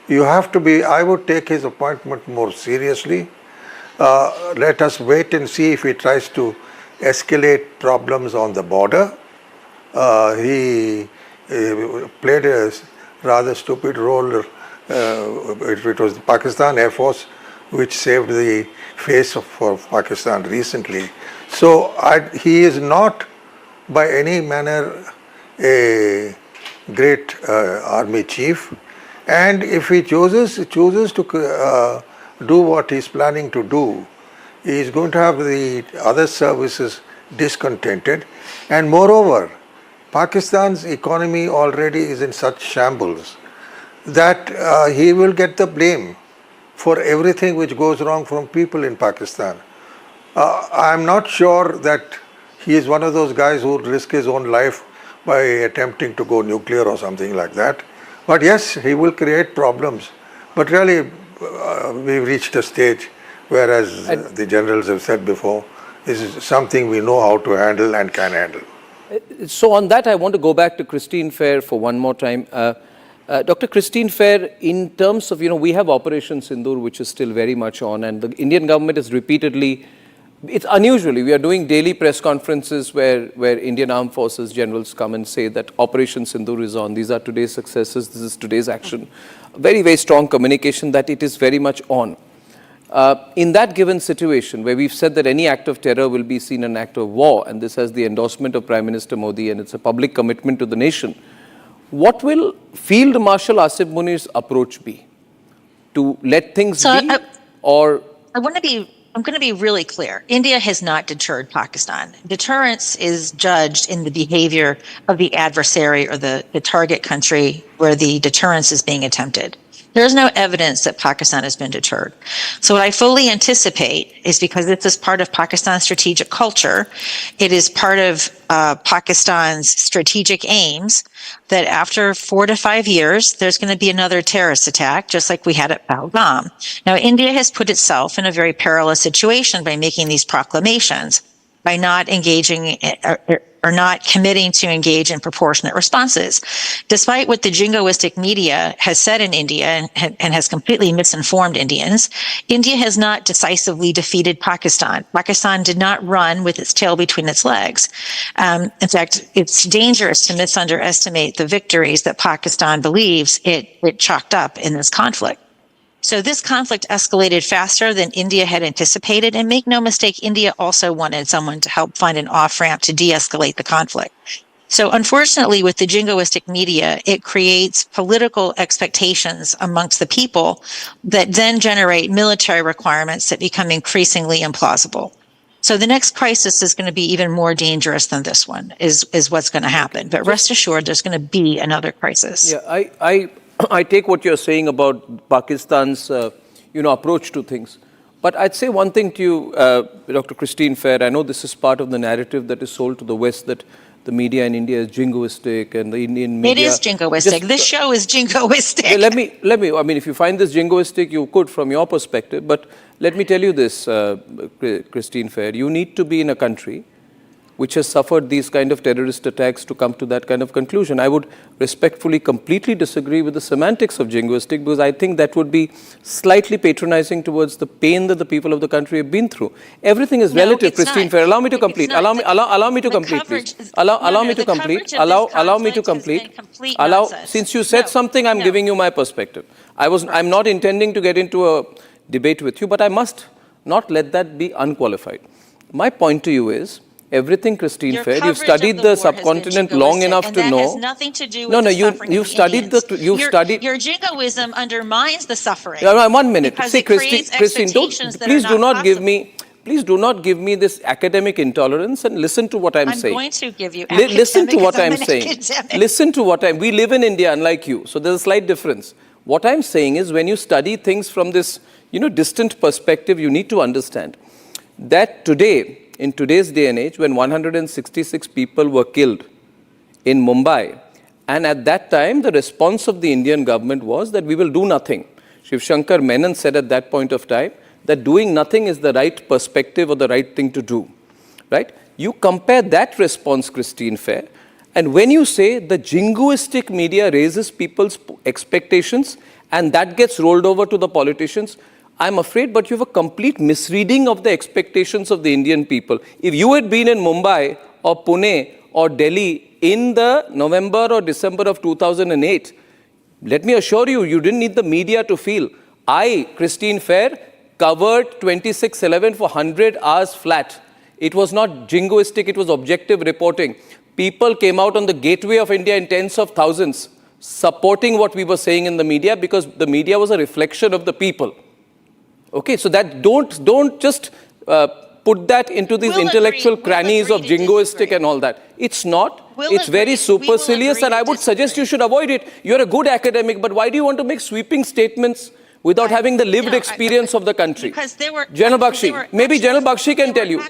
you have to be, I would take his appointment more seriously. Let us wait and see if he tries to escalate problems on the border. He played a rather stupid role. It was the Pakistan Air Force which saved the face of Pakistan recently. So he is not by any manner a great army chief. And if he chooses to do what he's planning to do, he is going to have the other services discontented. And moreover, Pakistan's economy already is in such shambles that he will get the blame for everything which goes wrong from people in Pakistan. I'm not sure that he is one of those guys who would risk his own life by attempting to go nuclear or something like that. But yes, he will create problems. But really, we've reached a stage where, as the generals have said before, this is something we know how to handle and can handle. So on that, I want to go back to Christine Fair for one more time. Dr. Christine Fair, in terms of, we have Operation Sindoor, which is still very much on, and the Indian government is repeatedly, it's unusually, we are doing daily press conferences where Indian Armed Forces generals come and say that Operation Sindoor is on, these are today's successes, this is today's action. Very, very strong communication that it is very much on. In that given situation, where we've said that any act of terror will be seen an act of war, and this has the endorsement of Prime Minister Modi, and it's a public commitment to the nation, what will Field Marshal Asif Munir's approach be? To let things be, or... I'm going to be really clear. India has not deterred Pakistan. Deterrence is judged in the behavior of the adversary or the target country where the deterrence is being attempted. There's no evidence that Pakistan has been deterred. So what I fully anticipate is, because this is part of Pakistan's strategic culture, it is part of Pakistan's strategic aims, that after 4 to 5 years, there's going to be another terrorist attack, just like we had at Pahalgam. Now, India has put itself in a very perilous situation by making these proclamations, by not engaging or not committing to engage in proportionate responses. Despite what the jingoistic media has said in India and has completely misinformed Indians, India has not decisively defeated Pakistan. Pakistan did not run with its tail between its legs. In fact, it's dangerous to misunderestimate the victories that Pakistan believes it chalked up in this conflict. So this conflict escalated faster than India had anticipated. And make no mistake, India also wanted someone to help find an off-ramp to de-escalate the conflict. So unfortunately, with the jingoistic media, it creates political expectations amongst the people that then generate military requirements that become increasingly implausible. So the next crisis is going to be even more dangerous than this one, is what's going to happen. But rest assured, there's going to be another crisis. Yeah, I take what you're saying about Pakistan's, approach to things. But I'd say one thing to you, Dr. Christine Fair. I know this is part of the narrative that is sold to the West, that the media in India is jingoistic and the Indian media... It is jingoistic. This show is jingoistic. Let me, if you find this jingoistic, you could from your perspective. But let me tell you this, Christine Fair. You need to be in a country which has suffered these kind of terrorist attacks to come to that kind of conclusion. I would respectfully completely disagree with the semantics of jingoistic, because I think that would be slightly patronizing towards the pain that the people of the country have been through. Everything is relative, Christine Fair. Allow me to complete. Allow me to complete, please. Allow me to complete. Allow me to complete. Since you said something, I'm giving you my perspective. I'm not intending to get into a debate with you, but I must not let that be unqualified. My point to you is, everything, Christine Fair, you've studied the subcontinent long enough to know. That has nothing to do with the suffering you've studied the. Your jingoism undermines the suffering. 1 minute. See, Christine, please do not give me. Please do not give me this academic intolerance and listen to what I'm saying. I'm going to give you listen to what I'm saying. Academic. Listen to what we live in India, unlike you. So there's a slight difference. What I'm saying is, when you study things from this, distant perspective, you need to understand that today, in today's day and age, when 166 people were killed in Mumbai, and at that time, the response of the Indian government was that we will do nothing. Shiv Shankar Menon said at that point of time that doing nothing is the right perspective or the right thing to do. Right? You compare that response, Christine Fair, and when you say the jingoistic media raises people's expectations and that gets rolled over to the politicians, I'm afraid, but you have a complete misreading of the expectations of the Indian people. If you had been in Mumbai or Pune or Delhi in the November or December of 2008, let me assure you, you didn't need the media to feel. I, Christine Fair, covered 26/11 for 100 hours flat. It was not jingoistic, it was objective reporting. People came out on the gateway of India in tens of thousands supporting what we were saying in the media, because the media was a reflection of the people. Okay, so that don't just put that into these intellectual crannies of jingoistic and all that. It's not. It's very supercilious, and I would suggest you should avoid it. You're a good academic, but why do you want to make sweeping statements without having the lived experience of the country? General Bakshi, maybe General Bakshi can tell you.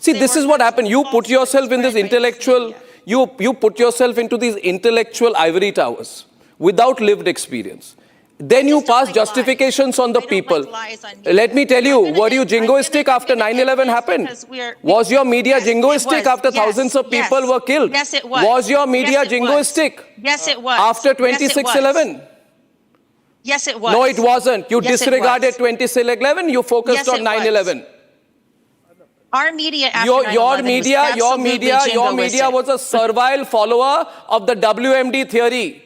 See, this is what happened. You put yourself in this intellectual, you put yourself into these intellectual ivory towers without lived experience. Then you pass justifications on the people. Let me tell you, were you jingoistic after 9/11 happened? Was your media jingoistic after thousands of people were killed? Yes, it was. Was your media jingoistic? Yes, it was. After 26/11? Yes, it was. No, it wasn't. You disregarded 26/11. You focused on 9/11. Our media, your media was a servile follower of the WMD theory.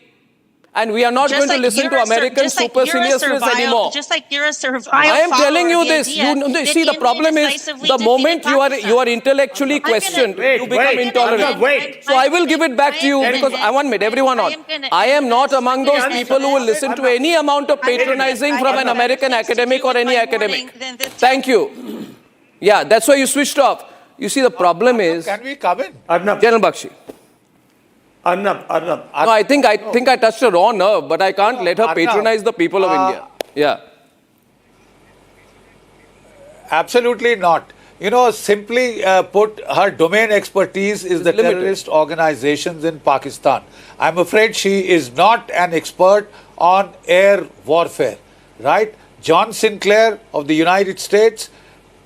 And we are not going to listen to American superciliousness anymore. Just like you're a survival I am telling you this. See, the problem is, the moment you are intellectually questioned, you become intolerant. So I will give it back to you, because 1 minute, everyone on. I am not among those people who will listen to any amount of patronizing from an American academic or any academic. Thank you. Yeah, that's why you switched off. You see, the problem is... Can we come in? General Bakshi. Arnab. No, I think I touched a raw nerve, but I can't let her patronize the people of India. Yeah. Absolutely not. Simply put, her domain expertise is the terrorist organizations in Pakistan. I'm afraid she is not an expert on air warfare, right? John Sinclair of the United States,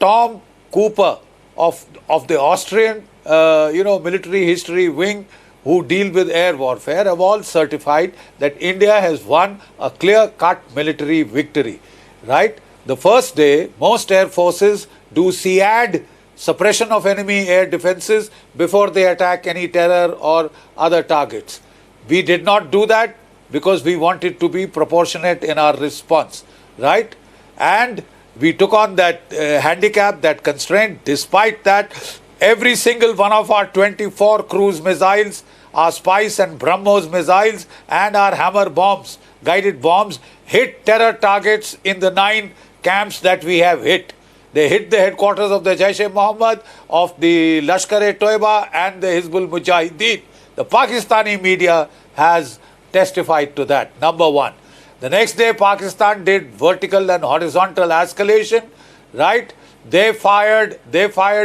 Tom Cooper of the Austrian military history wing who deal with air warfare have all certified that India has won a clear-cut military victory, right? The first day, most air forces do SEAD, suppression of enemy air defenses, before they attack any terror or other targets. We did not do that because we wanted to be proportionate in our response, right? And we took on that handicap, that constraint. Despite that, every single one of our 24 cruise missiles, our Spice and BrahMos missiles and our Hammer bombs, guided bombs, hit terror targets in the 9 camps that we have hit. They hit the headquarters of the Jaish-e-Mohammed, of the Lashkar-e-Toiba and the Hizbul Mujahideen. The Pakistani media has testified to that, number one. The next day, Pakistan did vertical and horizontal escalation, right? They fired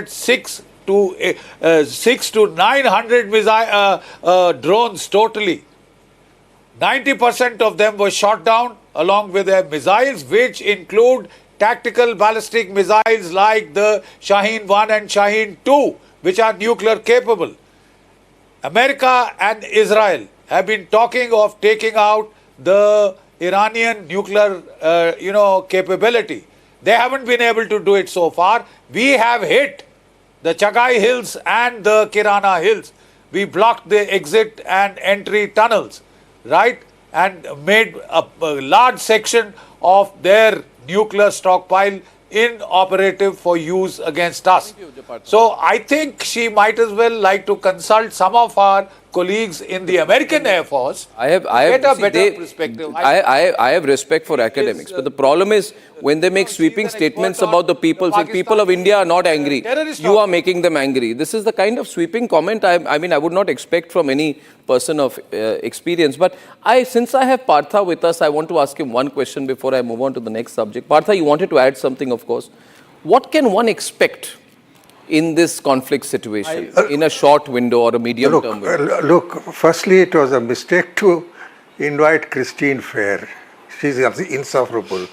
6 to 900 drones totally. 90% of them were shot down along with their missiles, which include tactical ballistic missiles like the Shaheen 1 and Shaheen 2, which are nuclear capable. America and Israel have been talking of taking out the Iranian nuclear, capability. They haven't been able to do it so far. We have hit the Chagai Hills and the Kirana Hills. We blocked the exit and entry tunnels, right? And made a large section of their nuclear stockpile inoperative for use against us. So I think she might as well like to consult some of our colleagues in the American Air Force. I have respect for academics, but the problem is when they make sweeping statements about the people, saying people of India are not angry, you are making them angry. This is the kind of sweeping comment I would not expect from any person of experience. But since I have Partha with us, I want to ask him one question before I move on to the next subject. Partha, you wanted to add something, of course. What can one expect in this conflict situation, in a short window or a medium-term window? Look, firstly, it was a mistake to invite Christine Fair. She's insufferable.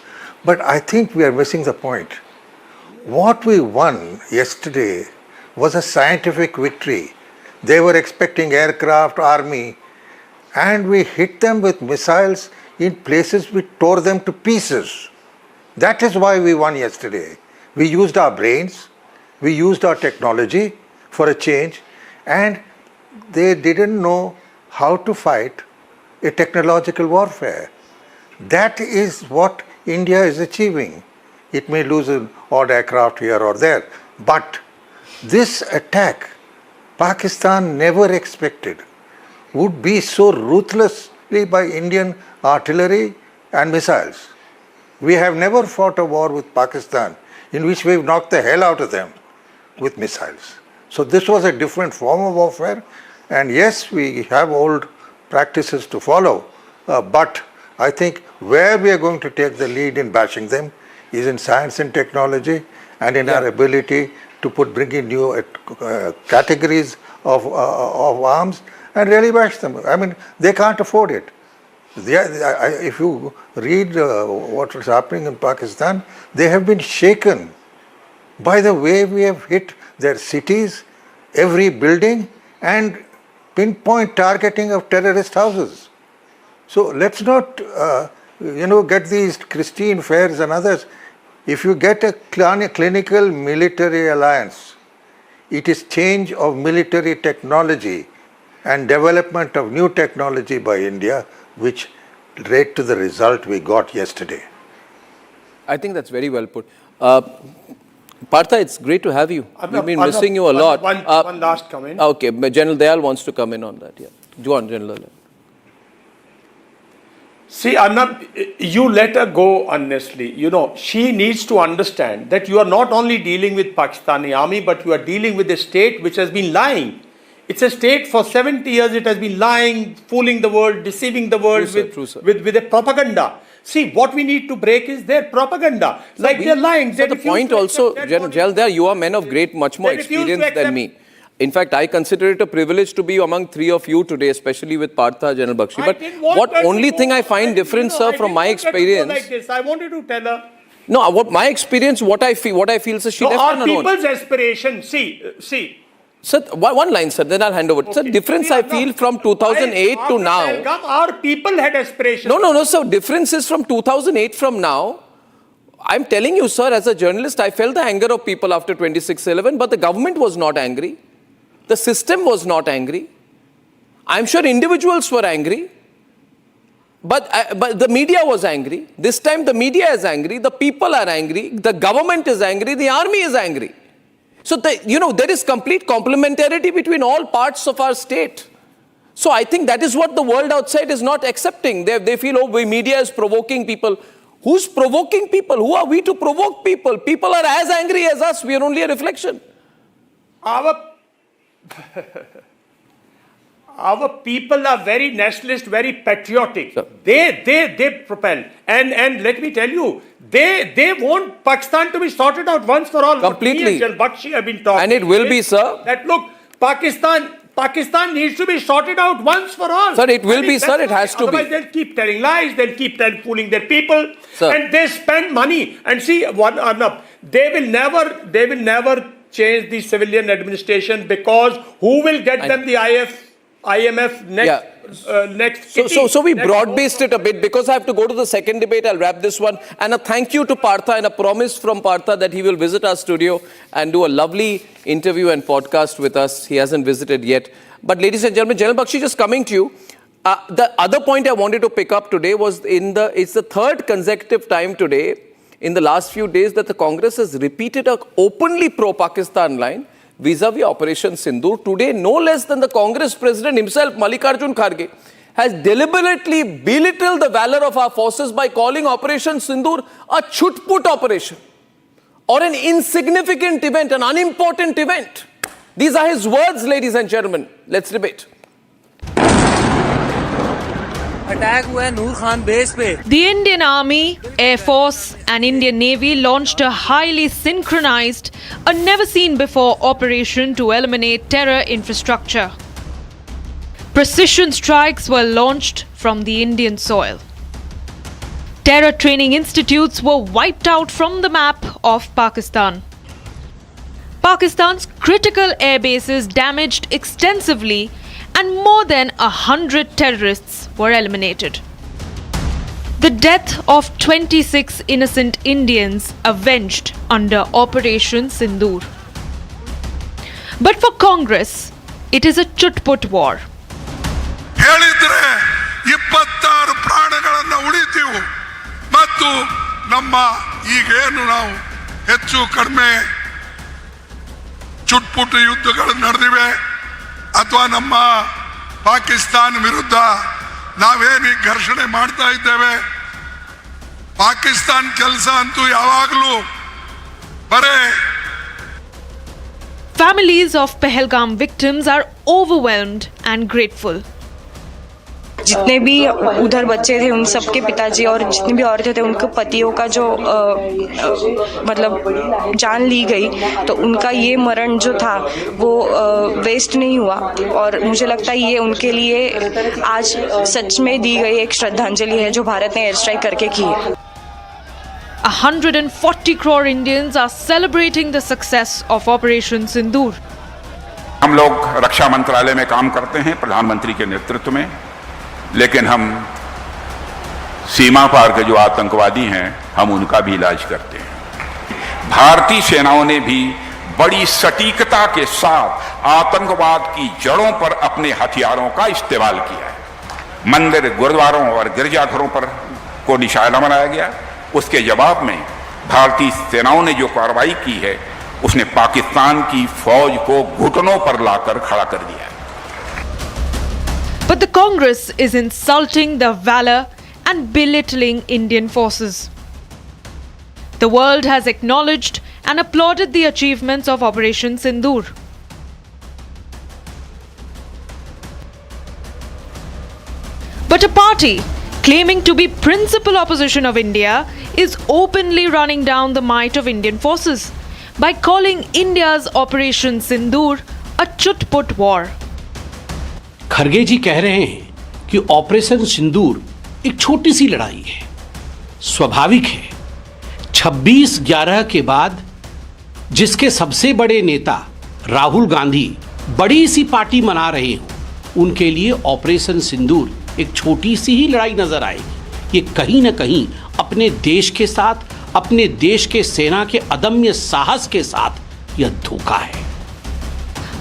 But I think we are missing the point. What we won yesterday was a scientific victory. They were expecting aircraft, army, and we hit them with missiles in places we tore them to pieces. That is why we won yesterday. We used our brains, we used our technology for a change, and they didn't know how to fight a technological warfare. That is what India is achieving. It may lose an odd aircraft here or there, but this attack, Pakistan never expected, would be so ruthlessly by Indian artillery and missiles. We have never fought a war with Pakistan in which we've knocked the hell out of them with missiles. So this was a different form of warfare, and yes, we have old practices to follow, but I think where we are going to take the lead in bashing them is in science and technology and in our ability to bring in new categories of arms and really bash them. I mean, they can't afford it. If you read what is happening in Pakistan, they have been shaken by the way we have hit their cities, every building, and pinpoint targeting of terrorist houses. So let's not, get these Christine Fairs and others. If you get a clinical military alliance, it is change of military technology and development of new technology by India, which led to the result we got yesterday. I think that's very well put. Partha, it's great to have you. We've been missing you a lot. One last comment. Okay, General Dayal wants to come in on that. Yeah, go on, General Dayal. See, you let her go honestly. She needs to understand that you are not only dealing with Pakistani army, but you are dealing with a state which has been lying. It's a state for 70 years, it has been lying, fooling the world, deceiving the world with a propaganda. See, what we need to break is their propaganda. They're lying. So the point also, General Dayal, you are men of much more experience than me. In fact, I consider it a privilege to be among three of you today, especially with Partha, General Bakshi. But what only thing I find different, sir, from my experience... Like this. I wanted to tell her... No, my experience, what I feel is she left on her own. Our people's aspiration, see, Sir, one line, sir, then I'll hand over. Sir, difference I feel from 2008 to now. Our people had aspirations. No, sir. Difference is from 2008 from now. I'm telling you, sir, as a journalist, I felt the anger of people after 26/11, but the government was not angry. The system was not angry. I'm sure individuals were angry. But the media was angry. This time the media is angry. The people are angry. The government is angry. The army is angry. So, there is complete complementarity between all parts of our state. So, I think that is what the world outside is not accepting. They feel, media is provoking people. Who's provoking people? Who are we to provoke people? People are as angry as us. We are only a reflection. Our people are very nationalist, very patriotic. Sir. They propel. And let me tell you, they want Pakistan to be sorted out once for all. Completely. Bakshi have been talking. And it will be, sir. That look, Pakistan needs to be sorted out once for all. Sir, it will be, sir. It has to be. Otherwise, they'll keep telling lies. They'll keep fooling their people. Sir. And they spend money. And see, they will never change the civilian administration, because who will get them the IMF next? So we broad-based it a bit, because I have to go to the second debate. I'll wrap this one. And a thank you to Partha, and a promise from Partha that he will visit our studio and do a lovely interview and podcast with us. He hasn't visited yet. But ladies and gentlemen, General Bakshi, just coming to you. The other point I wanted to pick up today was it's the third consecutive time today in the last few days that the Congress has repeated an openly pro-Pakistan line vis-a-vis Operation Sindoor. Today, no less than the Congress president himself, Mallikarjun Kharge, has deliberately belittled the valor of our forces by calling Operation Sindoor a chut-put operation, or an insignificant event, an unimportant event. These are his words, ladies and gentlemen. Let's debate. The Indian Army, Air Force and Indian Navy launched a highly synchronized, a never-seen-before operation to eliminate terror infrastructure. Precision strikes were launched from the Indian soil. Terror training institutes were wiped out from the map of Pakistan. Pakistan's critical air bases damaged extensively, and more than 100 terrorists were eliminated. The death of 26 innocent Indians avenged under Operation Sindoor. But for Congress, it is a chut-put war. ಅಥವಾ ನಮ್ಮ ಪಾಕಿಸ್ತಾನ ವಿರುದ್ಧ ನಾವೇನು ಘರ್ಷಣೆ ಮಾಡ್ತಾ ಇದ್ದೇವೆ, ಪಾಕಿಸ್ತಾನ ಕೆಲಸ ಅಂತೂ ಯಾವಾಗಲೂ ಬರೇ. Families of Pahalgam victims are overwhelmed and grateful. जितने भी उधर बच्चे थे उन सबके पिताजी और जितनी भी औरतें थे उनके पतियों का जो मतलब जान ली गई, तो उनका ये मरण जो था वो वेस्ट नहीं हुआ, और मुझे लगता है ये उनके लिए आज सच में दी गई एक श्रद्धांजलि है जो भारत ने एयर स्ट्राइक करके की है. 140 crore Indians are celebrating the success of Operation Sindoor. हम लोग रक्षा मंत्रालय में काम करते हैं प्रधानमंत्री के नेतृत्व में, लेकिन हम सीमा पार के जो आतंकवादी हैं हम उनका भी इलाज करते हैं. भारतीय सेनाओं ने भी बड़ी सटीकता के साथ आतंकवाद की जड़ों पर अपने हथियारों का इस्तेमाल किया है. मंदिर, गुरुद्वारों और गिरजाघरों पर को निशाना बनाया गया. उसके जवाब में भारतीय सेनाओं ने जो कार्रवाई की है उसने पाकिस्तान की फौज को घुटनों पर लाकर खड़ा कर दिया है. But the Congress is insulting the valor and belittling Indian forces. The world has acknowledged and applauded the achievements of Operation Sindoor. But a party claiming to be principal opposition of India is openly running down the might of Indian forces by calling India's Operation Sindoor a chut-put war. Kharge जी कह रहे हैं कि operation सिंदूर एक छोटी सी लड़ाई है, स्वाभाविक है. 26/11 के बाद जिसके सबसे बड़े नेता राहुल गांधी बड़ी सी पार्टी मना रहे हो, उनके लिए ऑपरेशन सिंदूर एक छोटी सी ही लड़ाई नजर आएगी। ये कहीं ना कहीं अपने देश के साथ, अपने देश के सेना के अदम्य साहस के साथ यह धोखा है।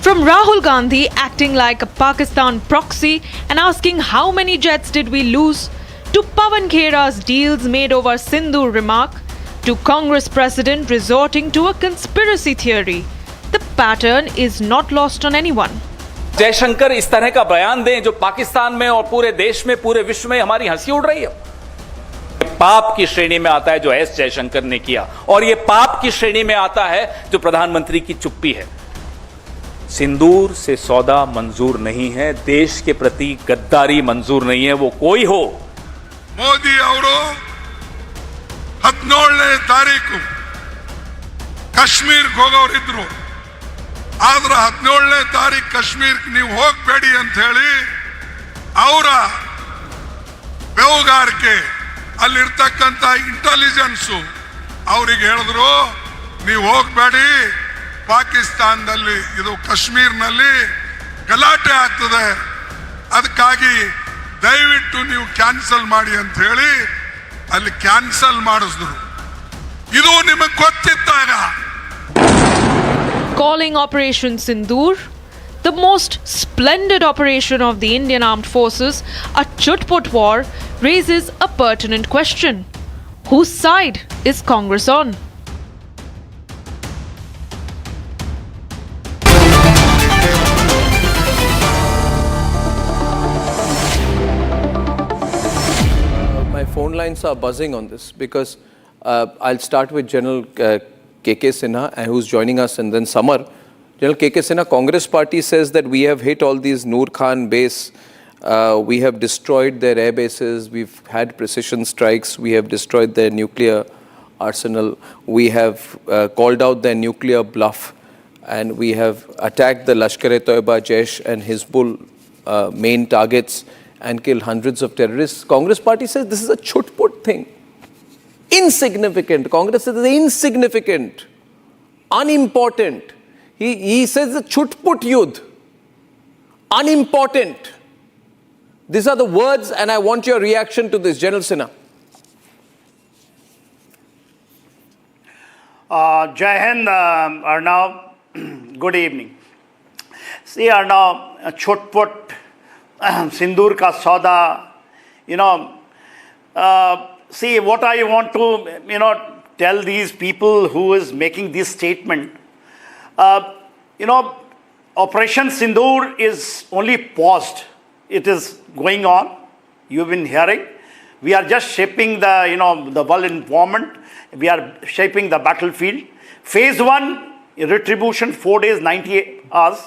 From Rahul Gandhi acting like a Pakistan proxy and asking how many jets did we lose, to Pawan Khera's deals made over Sindoor remark, to Congress president resorting to a conspiracy theory, the pattern is not lost on anyone. Jaishankar इस तरह का बयान दें जो पाकिस्तान में और पूरे देश में, पूरे विश्व में हमारी हंसी उड़ रही है। पाप की श्रेणी में आता है जो एस जयशंकर ने किया, और यह पाप की श्रेणी में आता है जो प्रधानमंत्री की चुप्पी है। सिंदूर से सौदा मंजूर नहीं है, देश के प्रति गद्दारी मंजूर नहीं है, वो कोई हो। ಮೋದಿ ಅವರು 17ನೇ ತಾರೀಕು ಕಾಶ್ಮೀರಕ್ಕೆ ಹೋಗೋರಿದ್ರು, ಆದ್ರೆ 17ನೇ ತಾರೀಕು ಕಾಶ್ಮೀರಕ್ಕೆ ನೀವು ಹೋಗಬೇಡಿ ಅಂತ ಹೇಳಿ ಅವರ ವ್ಯವಹಾರಕ್ಕೆ ಅಲ್ಲಿರ್ತಕ್ಕಂಥ ಇಂಟೆಲಿಜೆನ್ಸು ಅವರಿಗೆ ಹೇಳಿದ್ರು, ನೀವು ಹೋಗಬೇಡಿ, ಪಾಕಿಸ್ತಾನದಲ್ಲಿ ಇದು ಕಾಶ್ಮೀರ್ನಲ್ಲಿ ಗಲಾಟೆ ಆಗ್ತದೆ, ಅದಕ್ಕಾಗಿ ದಯವಿಟ್ಟು ನೀವು ಕ್ಯಾನ್ಸಲ್ ಮಾಡಿ ಅಂತ ಹೇಳಿ ಅಲ್ಲಿ ಕ್ಯಾನ್ಸಲ್ ಮಾಡಿಸಿದ್ರು. ಇದು ನಿಮಗೆ ಗೊತ್ತಿದ್ದಾಗ. Calling Operation Sindoor the most splendid operation of the Indian Armed Forces a chut-put war raises a pertinent question. Whose side is Congress on? My phone lines are buzzing on this because I'll start with General KK Sinha, who's joining us, and then Samar. General KK Sinha, Congress party says that we have hit all these Noor Khan base, we have destroyed their air bases, we've had precision strikes, we have destroyed their nuclear arsenal, we have called out their nuclear bluff, and we have attacked the Lashkar-e-Toiba, Jaish and Hizbul main targets and killed hundreds of terrorists. Congress party says this is a chut-put thing. Insignificant. Congress says insignificant, unimportant. He says the chut-put yudh, unimportant. These are the words, and I want your reaction to this. General Sinha. Jai Hind, Arnav. Good evening. See, Arnav, chut-put, Sindoor ka sauda, see, what I want to, tell these people who is making this statement, Operation Sindoor is only paused. It is going on. You've been hearing. We are just shaping the, the world environment. We are shaping the battlefield. Phase 1, retribution, 4 days, 98 hours.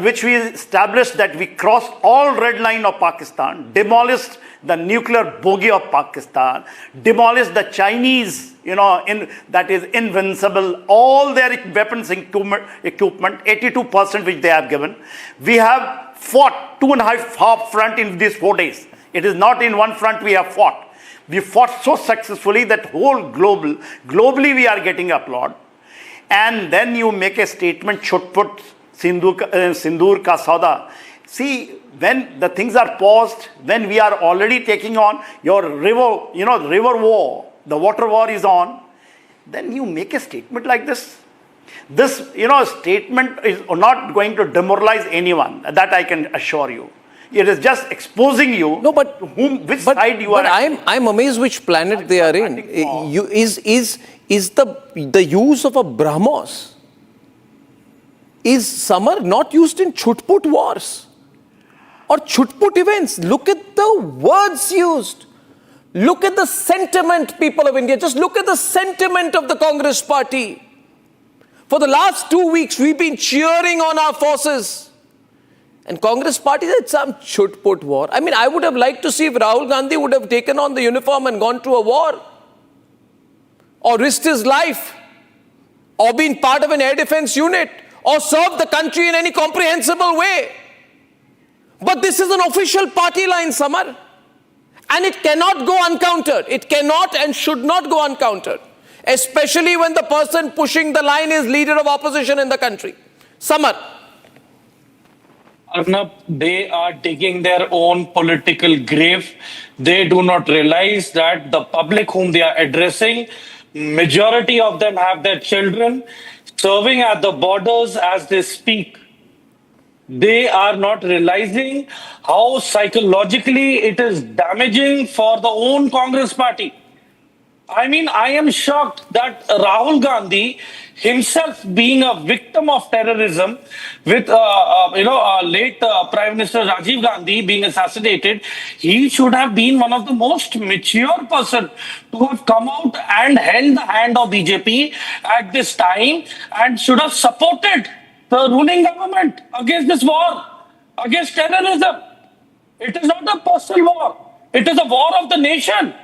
Which we established that we crossed all red line of Pakistan, demolished the nuclear bogey of Pakistan, demolished the Chinese, that is invincible, all their weapons equipment, 82% which they have given. We have fought 2.5 front in these 4 days. It is not in one front we have fought. We fought so successfully that globally we are getting applaud. And then you make a statement, chut-put, Sindoor ka sauda. See, when the things are paused, when we are already taking on your river, river war, the water war is on, then you make a statement like this. This, statement is not going to demoralize anyone. That I can assure you. It is just exposing you. No, but which side you are. I'm amazed which planet they are in. Is the use of a BrahMos, is Samar not used in chut-put wars or chut-put events? Look at the words used. Look at the sentiment, people of India. Just look at the sentiment of the Congress party. For the last 2 weeks, we've been cheering on our forces. And Congress party said some chut-put war. I mean, I would have liked to see if Rahul Gandhi would have taken on the uniform and gone to a war, or risked his life, or been part of an air defense unit, or served the country in any comprehensible way. But this is an official party line, Samar. And it cannot go uncountered. It cannot and should not go uncountered. Especially when the person pushing the line is leader of opposition in the country. Samar. Arnab, they are digging their own political grave. They do not realize that the public whom they are addressing, majority of them have their children serving at the borders as they speak. They are not realizing how psychologically it is damaging for the own Congress party. I mean, I am shocked that Rahul Gandhi himself being a victim of terrorism with, late Prime Minister Rajiv Gandhi being assassinated, he should have been one of the most mature person to have come out and held the hand of BJP at this time and should have supported the ruling government against this war, against terrorism. It is not a personal war. It is a war of the nation.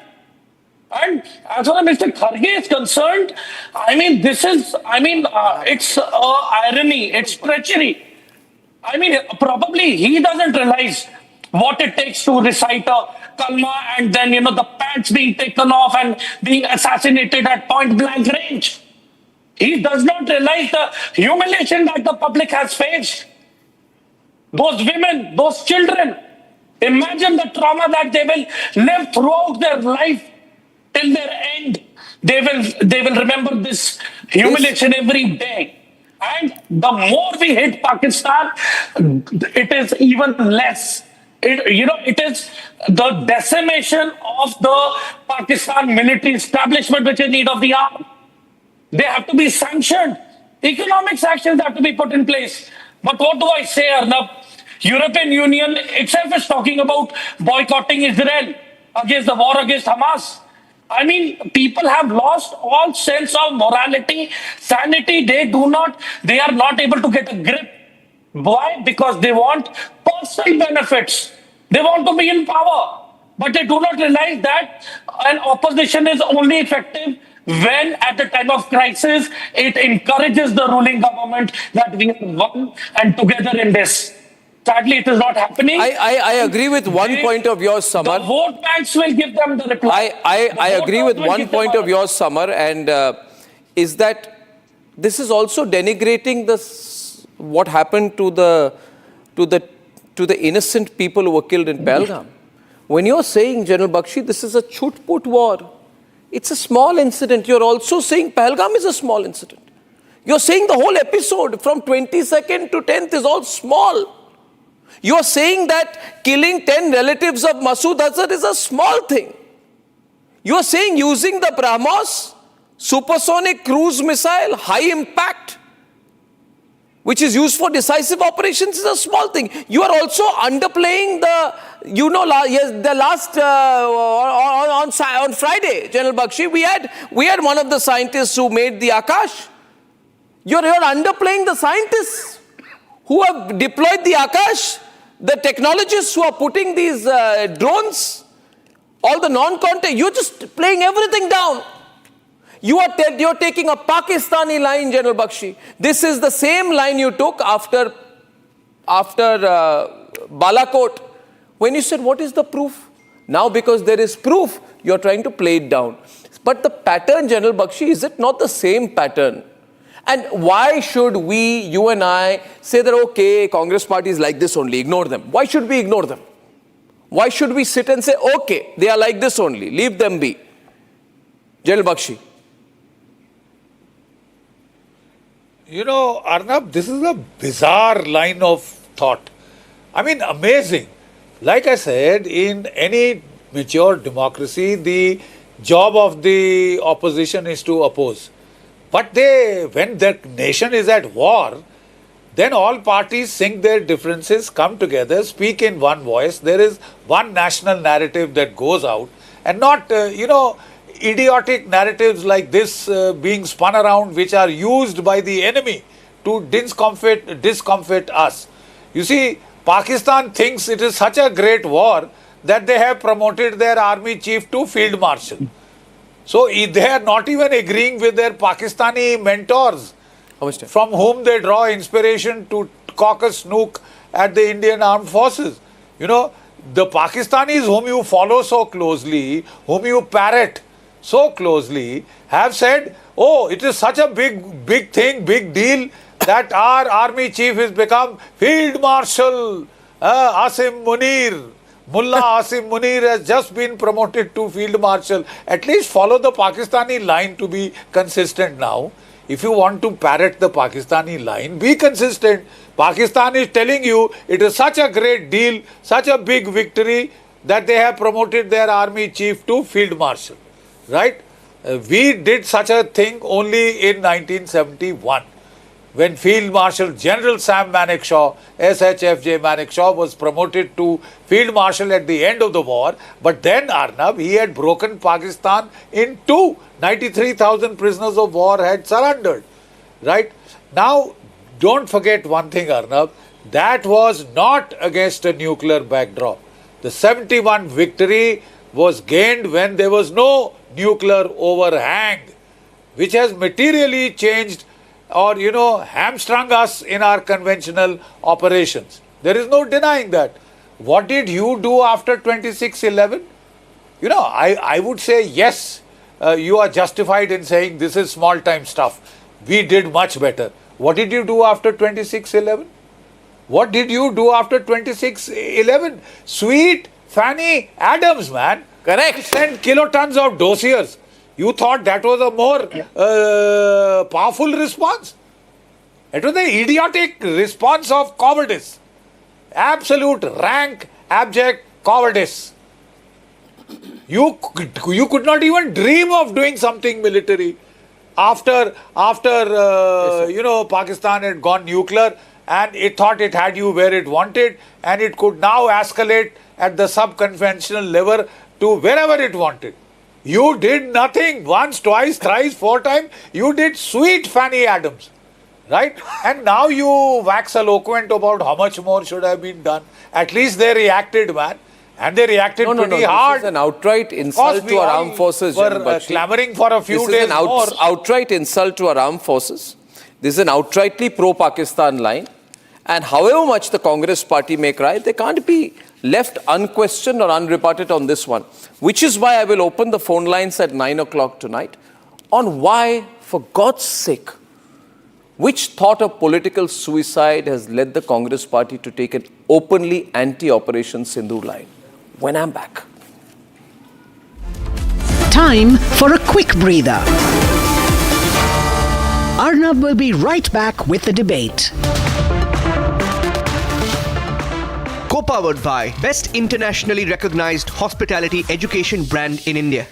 And as far as Mr. Kharge is concerned, I mean, it's irony, it's treachery. I mean, probably he doesn't realize what it takes to recite a kalma and then, the pants being taken off and being assassinated at point blank range. He does not realize the humiliation that the public has faced. Those women, those children, imagine the trauma that they will live throughout their life. Till their end, they will remember this humiliation every day. And the more we hit Pakistan, it is even less. It is the decimation of the Pakistan military establishment which is in need of the hour. They have to be sanctioned. Economic sanctions have to be put in place. But what do I say, Arnab? European Union itself is talking about boycotting Israel against the war against Hamas. I mean, people have lost all sense of morality, sanity. They are not able to get a grip. Why? Because they want personal benefits. They want to be in power. But they do not realize that an opposition is only effective when at the time of crisis, it encourages the ruling government that we are one and together in this. Sadly, it is not happening. I agree with one point of yours, Samar. The vote banks will give them the reply. I agree with one point of yours, Samar, and is that this is also denigrating what happened to the innocent people who were killed in Pahalgam. When you're saying, General Bakshi, this is a chut-put war, it's a small incident. You're also saying Pahalgam is a small incident. You're saying the whole episode from 22nd to 10th is all small. You're saying that killing 10 relatives of Masood Azhar is a small thing. You're saying using the BrahMos supersonic cruise missile, high impact, which is used for decisive operations, is a small thing. You are also underplaying on Friday, General Bakshi, we had one of the scientists who made the Akash. You're underplaying the scientists who have deployed the Akash, the technologists who are putting these drones, all the non-contact, you're just playing everything down. You're taking a Pakistani line, General Bakshi. This is the same line you took after Balakot, when you said, what is the proof? Now, because there is proof, you're trying to play it down. But the pattern, General Bakshi, is it not the same pattern? And why should we, you and I, say that, okay, Congress party is like this only, ignore them? Why should we ignore them? Why should we sit and say, okay, they are like this only, leave them be? General Bakshi. Arnab, this is a bizarre line of thought. I mean, amazing. Like I said, in any mature democracy, the job of the opposition is to oppose. But when the nation is at war, then all parties sink their differences, come together, speak in one voice. There is one national narrative that goes out, and not, idiotic narratives like this being spun around, which are used by the enemy to discomfit us. You see, Pakistan thinks it is such a great war that they have promoted their army chief to field marshal. So they are not even agreeing with their Pakistani mentors, from whom they draw inspiration to cock a snook at the Indian armed forces. The Pakistanis whom you follow so closely, whom you parrot so closely, have said, oh, it is such a big thing, big deal, that our army chief has become Field Marshal Asim Munir. Mullah Asim Munir has just been promoted to Field Marshal. At least follow the Pakistani line to be consistent now. If you want to parrot the Pakistani line, be consistent. Pakistan is telling you it is such a great deal, such a big victory that they have promoted their army chief to Field Marshal. Right? We did such a thing only in 1971. When Field Marshal General Sam Manekshaw, SHFJ Manekshaw, was promoted to Field Marshal at the end of the war. But then, Arnab, he had broken Pakistan in two. 93,000 prisoners of war had surrendered. Right? Now, don't forget one thing, Arnab. That was not against a nuclear backdrop. The 71 victory was gained when there was no nuclear overhang, which has materially changed or, hamstrung us in our conventional operations. There is no denying that. What did you do after 26/11? I would say yes, you are justified in saying this is small time stuff. We did much better. What did you do after 26/11? What did you do after 26/11? Sweet Fanny Adams, man. Correct. Sent kilotons of dossiers. You thought that was a more powerful response? It was the idiotic response of cowardice. Absolute rank, abject cowardice. You could not even dream of doing something military after Pakistan had gone nuclear and it thought it had you where it wanted and it could now escalate at the sub-conventional level to wherever it wanted. You did nothing. Once, twice, thrice, 4 times. You did sweet Fanny Adams. Right? And now you wax eloquent about how much more should have been done. At least they reacted, man. And they reacted pretty hard. This is an outright insult to our armed forces. Were clamoring for a few days more. This is an outright insult to our armed forces. This is an outrightly pro-Pakistan line. And however much the Congress party may cry, they can't be left unquestioned or unrebutted on this one. Which is why I will open the phone lines at 9 o'clock tonight on why, for God's sake, which thought of political suicide has led the Congress party to take an openly anti-Operation Sindoor line. When I'm back. Time for a quick breather. Arnab will be right back with the debate. Co-powered by best internationally recognized hospitality education brand in India.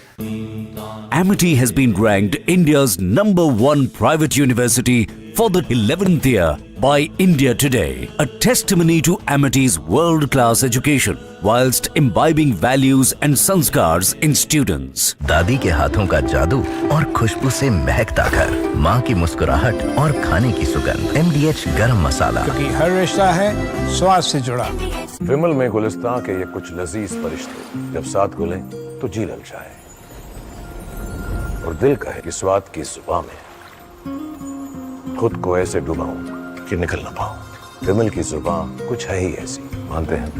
Amity has been ranked India's #1 private university for the 11th year by India Today, a testimony to Amity's world-class education whilst imbibing values and sanskars in students. दादी के हाथों का जादू और खुशबू से महकता घर, माँ की मुस्कुराहट और खाने की सुगंध, MDH गरम मसाला, क्योंकि हर रिश्ता है स्वाद से जुड़ा। विमल में गुलिस्तां के ये कुछ लजीज फरिश्ते जब साथ घुलें तो जी लग जाए और दिल कहे कि स्वाद की जुबान में खुद को ऐसे डुबाऊं कि निकल ना पाऊं। विमल की जुबान कुछ है ही ऐसी, मानते हैं?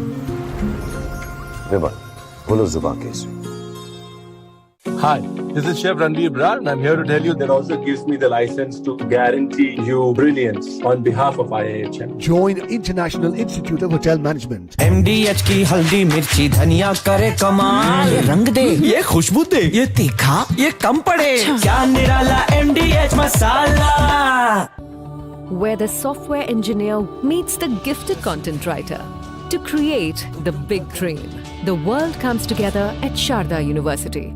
विमल, बोलो जुबान कैसी? Hi, this is Chef Ranveer Brar and I'm here to tell you that also gives me the license to guarantee you brilliance on behalf of IIHM. Join International Institute of Hotel Management. MDH की हल्दी मिर्ची धनिया करे कमाल, ये रंग दे, ये खुशबू दे, ये तीखा, ये कम पड़े, क्या निराला MDH masala. Where the software engineer meets the gifted content writer to create the big dream. The world comes together at Sharda University.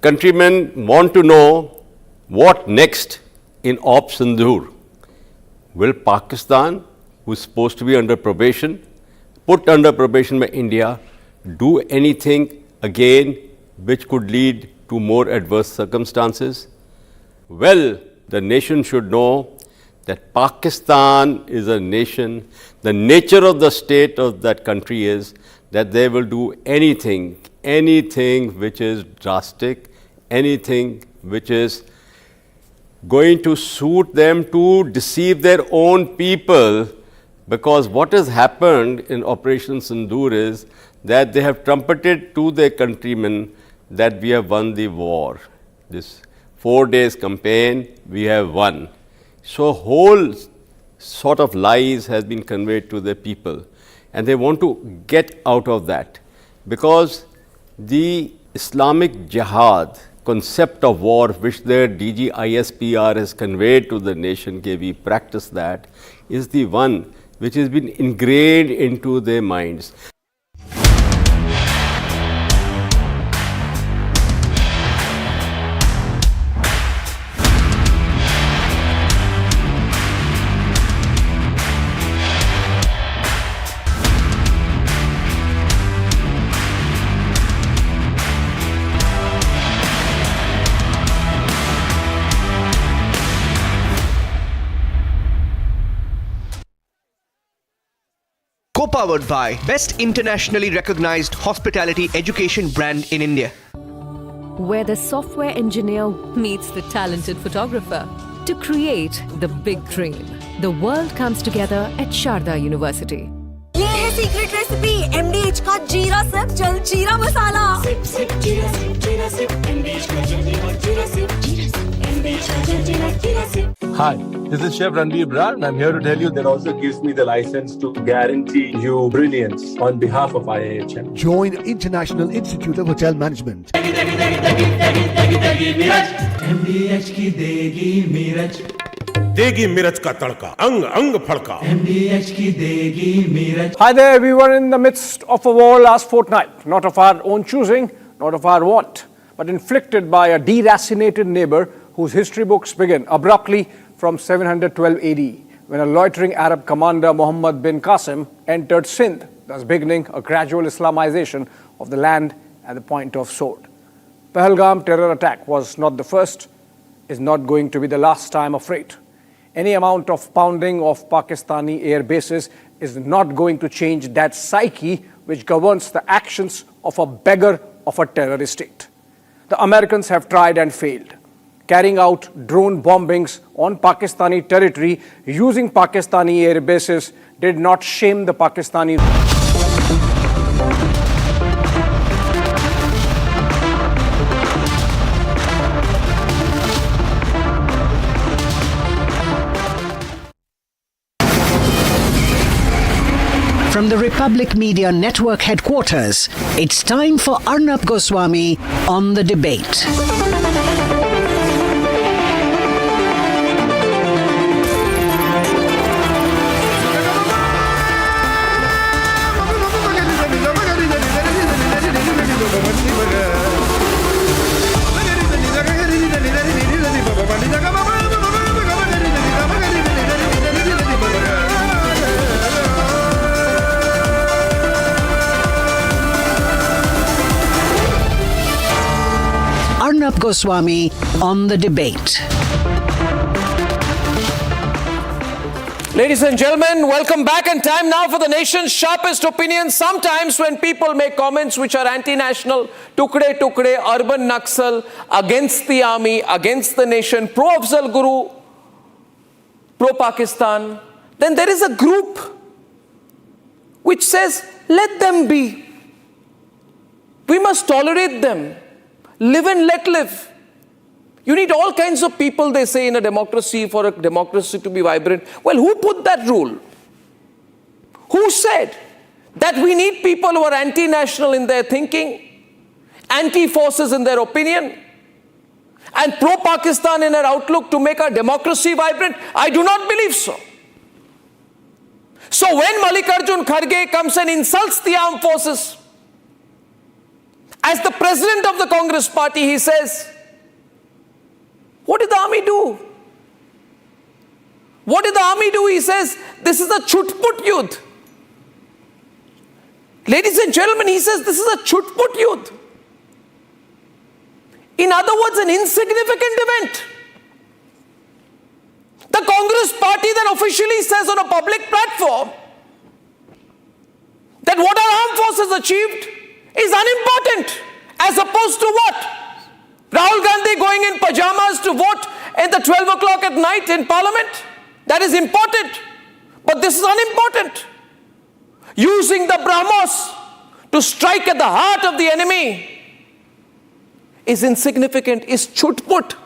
Countrymen want to know what next in Op Sindoor. Will Pakistan, who is supposed to be under probation, put under probation by India, do anything again which could lead to more adverse circumstances? Well, the nation should know that Pakistan is a nation. The nature of the state of that country is that they will do anything which is drastic, anything which is going to suit them to deceive their own people, because what has happened in Operation Sindoor is that they have trumpeted to their countrymen that we have won the war. This 4 days campaign, we have won. So whole sort of lies has been conveyed to the people, and they want to get out of that, because the Islamic Jihad concept of war, which their DG ISPR has conveyed to the nation, we practice that, is the one which has been ingrained into their minds. Co-powered by best internationally recognized hospitality education brand in India. Where the software engineer meets the talented photographer to create the big dream. The world comes together at Sharda University. ये है secret recipe MDH का जीरा SIP jaljeera मसाला। SIP SIP जीरा SIP MDH का जलजीरा जीरा SIP MDH का जलजीरा जीरा SIP. Hi, this is Chef Ranveer Brar, and I'm here to tell you that also gives me the license to guarantee you brilliance on behalf of IIHM. Join International Institute of Hotel Management. MDH की देगी मीरज, देगी मिर्च का तड़का, अंग अंग फड़का। MDH की देगी Miraj. Hi there, we were in the midst of a war last fortnight, not of our own choosing, not of our want, but inflicted by a deracinated neighbor whose history books begin abruptly from 712 AD, when a loitering Arab commander, Muhammad bin Qasim, entered Sindh, thus beginning a gradual Islamization of the land at the point of sword. Pahalgam terror attack was not the first, is not going to be the last, I am afraid. Any amount of pounding of Pakistani air bases is not going to change that psyche which governs the actions of a beggar of a terrorist state. The Americans have tried and failed. Carrying out drone bombings on Pakistani territory using Pakistani air bases did not shame the Pakistani. From the Republic Media Network headquarters, it's time for Arnab Goswami on The Debate. Arnab Goswami on The Debate. Ladies and gentlemen, welcome back, and time now for the nation's sharpest opinions. Sometimes when people make comments which are anti-national, tukde tukde, urban Naxal, against the army, against the nation, pro-Afzal Guru, pro-Pakistan, then there is a group which says, let them be. We must tolerate them. Live and let live. You need all kinds of people, they say, in a democracy for a democracy to be vibrant. Well, who put that rule? Who said that we need people who are anti-national in their thinking, anti-forces in their opinion, and pro-Pakistan in their outlook to make our democracy vibrant? I do not believe so. So when Mallikarjun Kharge comes and insults the armed forces, as the president of the Congress party, he says, what did the army do? What did the army do? He says, this is a chutput yudh. Ladies and gentlemen, he says, this is a chutput yudh. In other words, an insignificant event. The Congress party then officially says on a public platform that what our armed forces achieved is unimportant, as opposed to what? Rahul going in pajamas to vote at the 12 o'clock at night in Parliament? That is important. But this is unimportant. Using the BrahMos to strike at the heart of the enemy is insignificant, is chutput.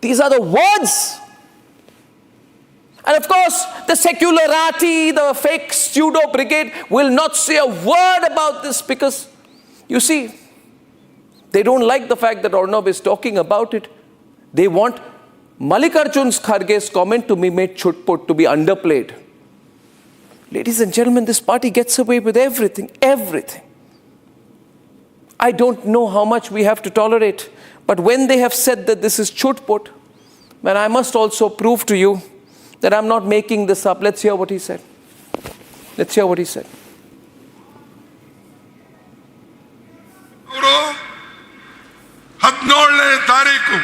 These are the words. And of course, the secularati, the fake pseudo brigade will not say a word about this because, you see, they don't like the fact that Arnab is talking about it. They want Mallikarjun Kharge's comment to be made chutput, to be underplayed. Ladies and gentlemen, this party gets away with everything, everything. I don't know how much we have to tolerate, but when they have said that this is chutput, then I must also prove to you that I'm not making this up. Let's hear what he said. Let's hear what he said. 17ನೇ ತಾರೀಕು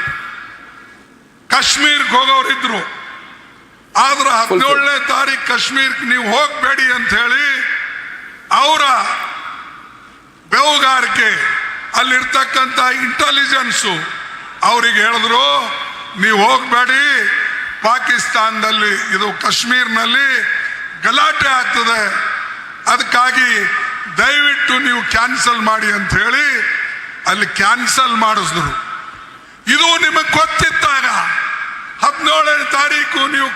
ಕಾಶ್ಮೀರ್ಗೆ ಹೋಗೋರಿದ್ರು. ಆದ್ರೆ 17ನೇ ತಾರೀಕು ಕಾಶ್ಮೀರ್ಗೆ ನೀವು ಹೋಗಬೇಡಿ ಅಂತ ಹೇಳಿ ಅವರ ಬೆವುಗಾರಿಕೆ ಅಲ್ಲಿರ್ತಕ್ಕಂಥ intelligence ಅವರಿಗೆ ಹೇಳಿದ್ರು, ನೀವು ಹೋಗಬೇಡಿ, ಪಾಕಿಸ್ತಾನದಲ್ಲಿ ಇದು ಕಾಶ್ಮೀರ್ನಲ್ಲಿ ಗಲಾಟೆ ಆಗ್ತದೆ, ಅದಕ್ಕಾಗಿ ದಯವಿಟ್ಟು ನೀವು ಕ್ಯಾನ್ಸಲ್ ಮಾಡಿ ಅಂತ ಹೇಳಿ ಅಲ್ಲಿ ಕ್ಯಾನ್ಸಲ್ ಮಾಡಿಸಿದ್ರು. ಇದು ನಿಮಗೆ ಗೊತ್ತಿದ್ದಾಗ 17ನೇ ತಾರೀಕು ನೀವು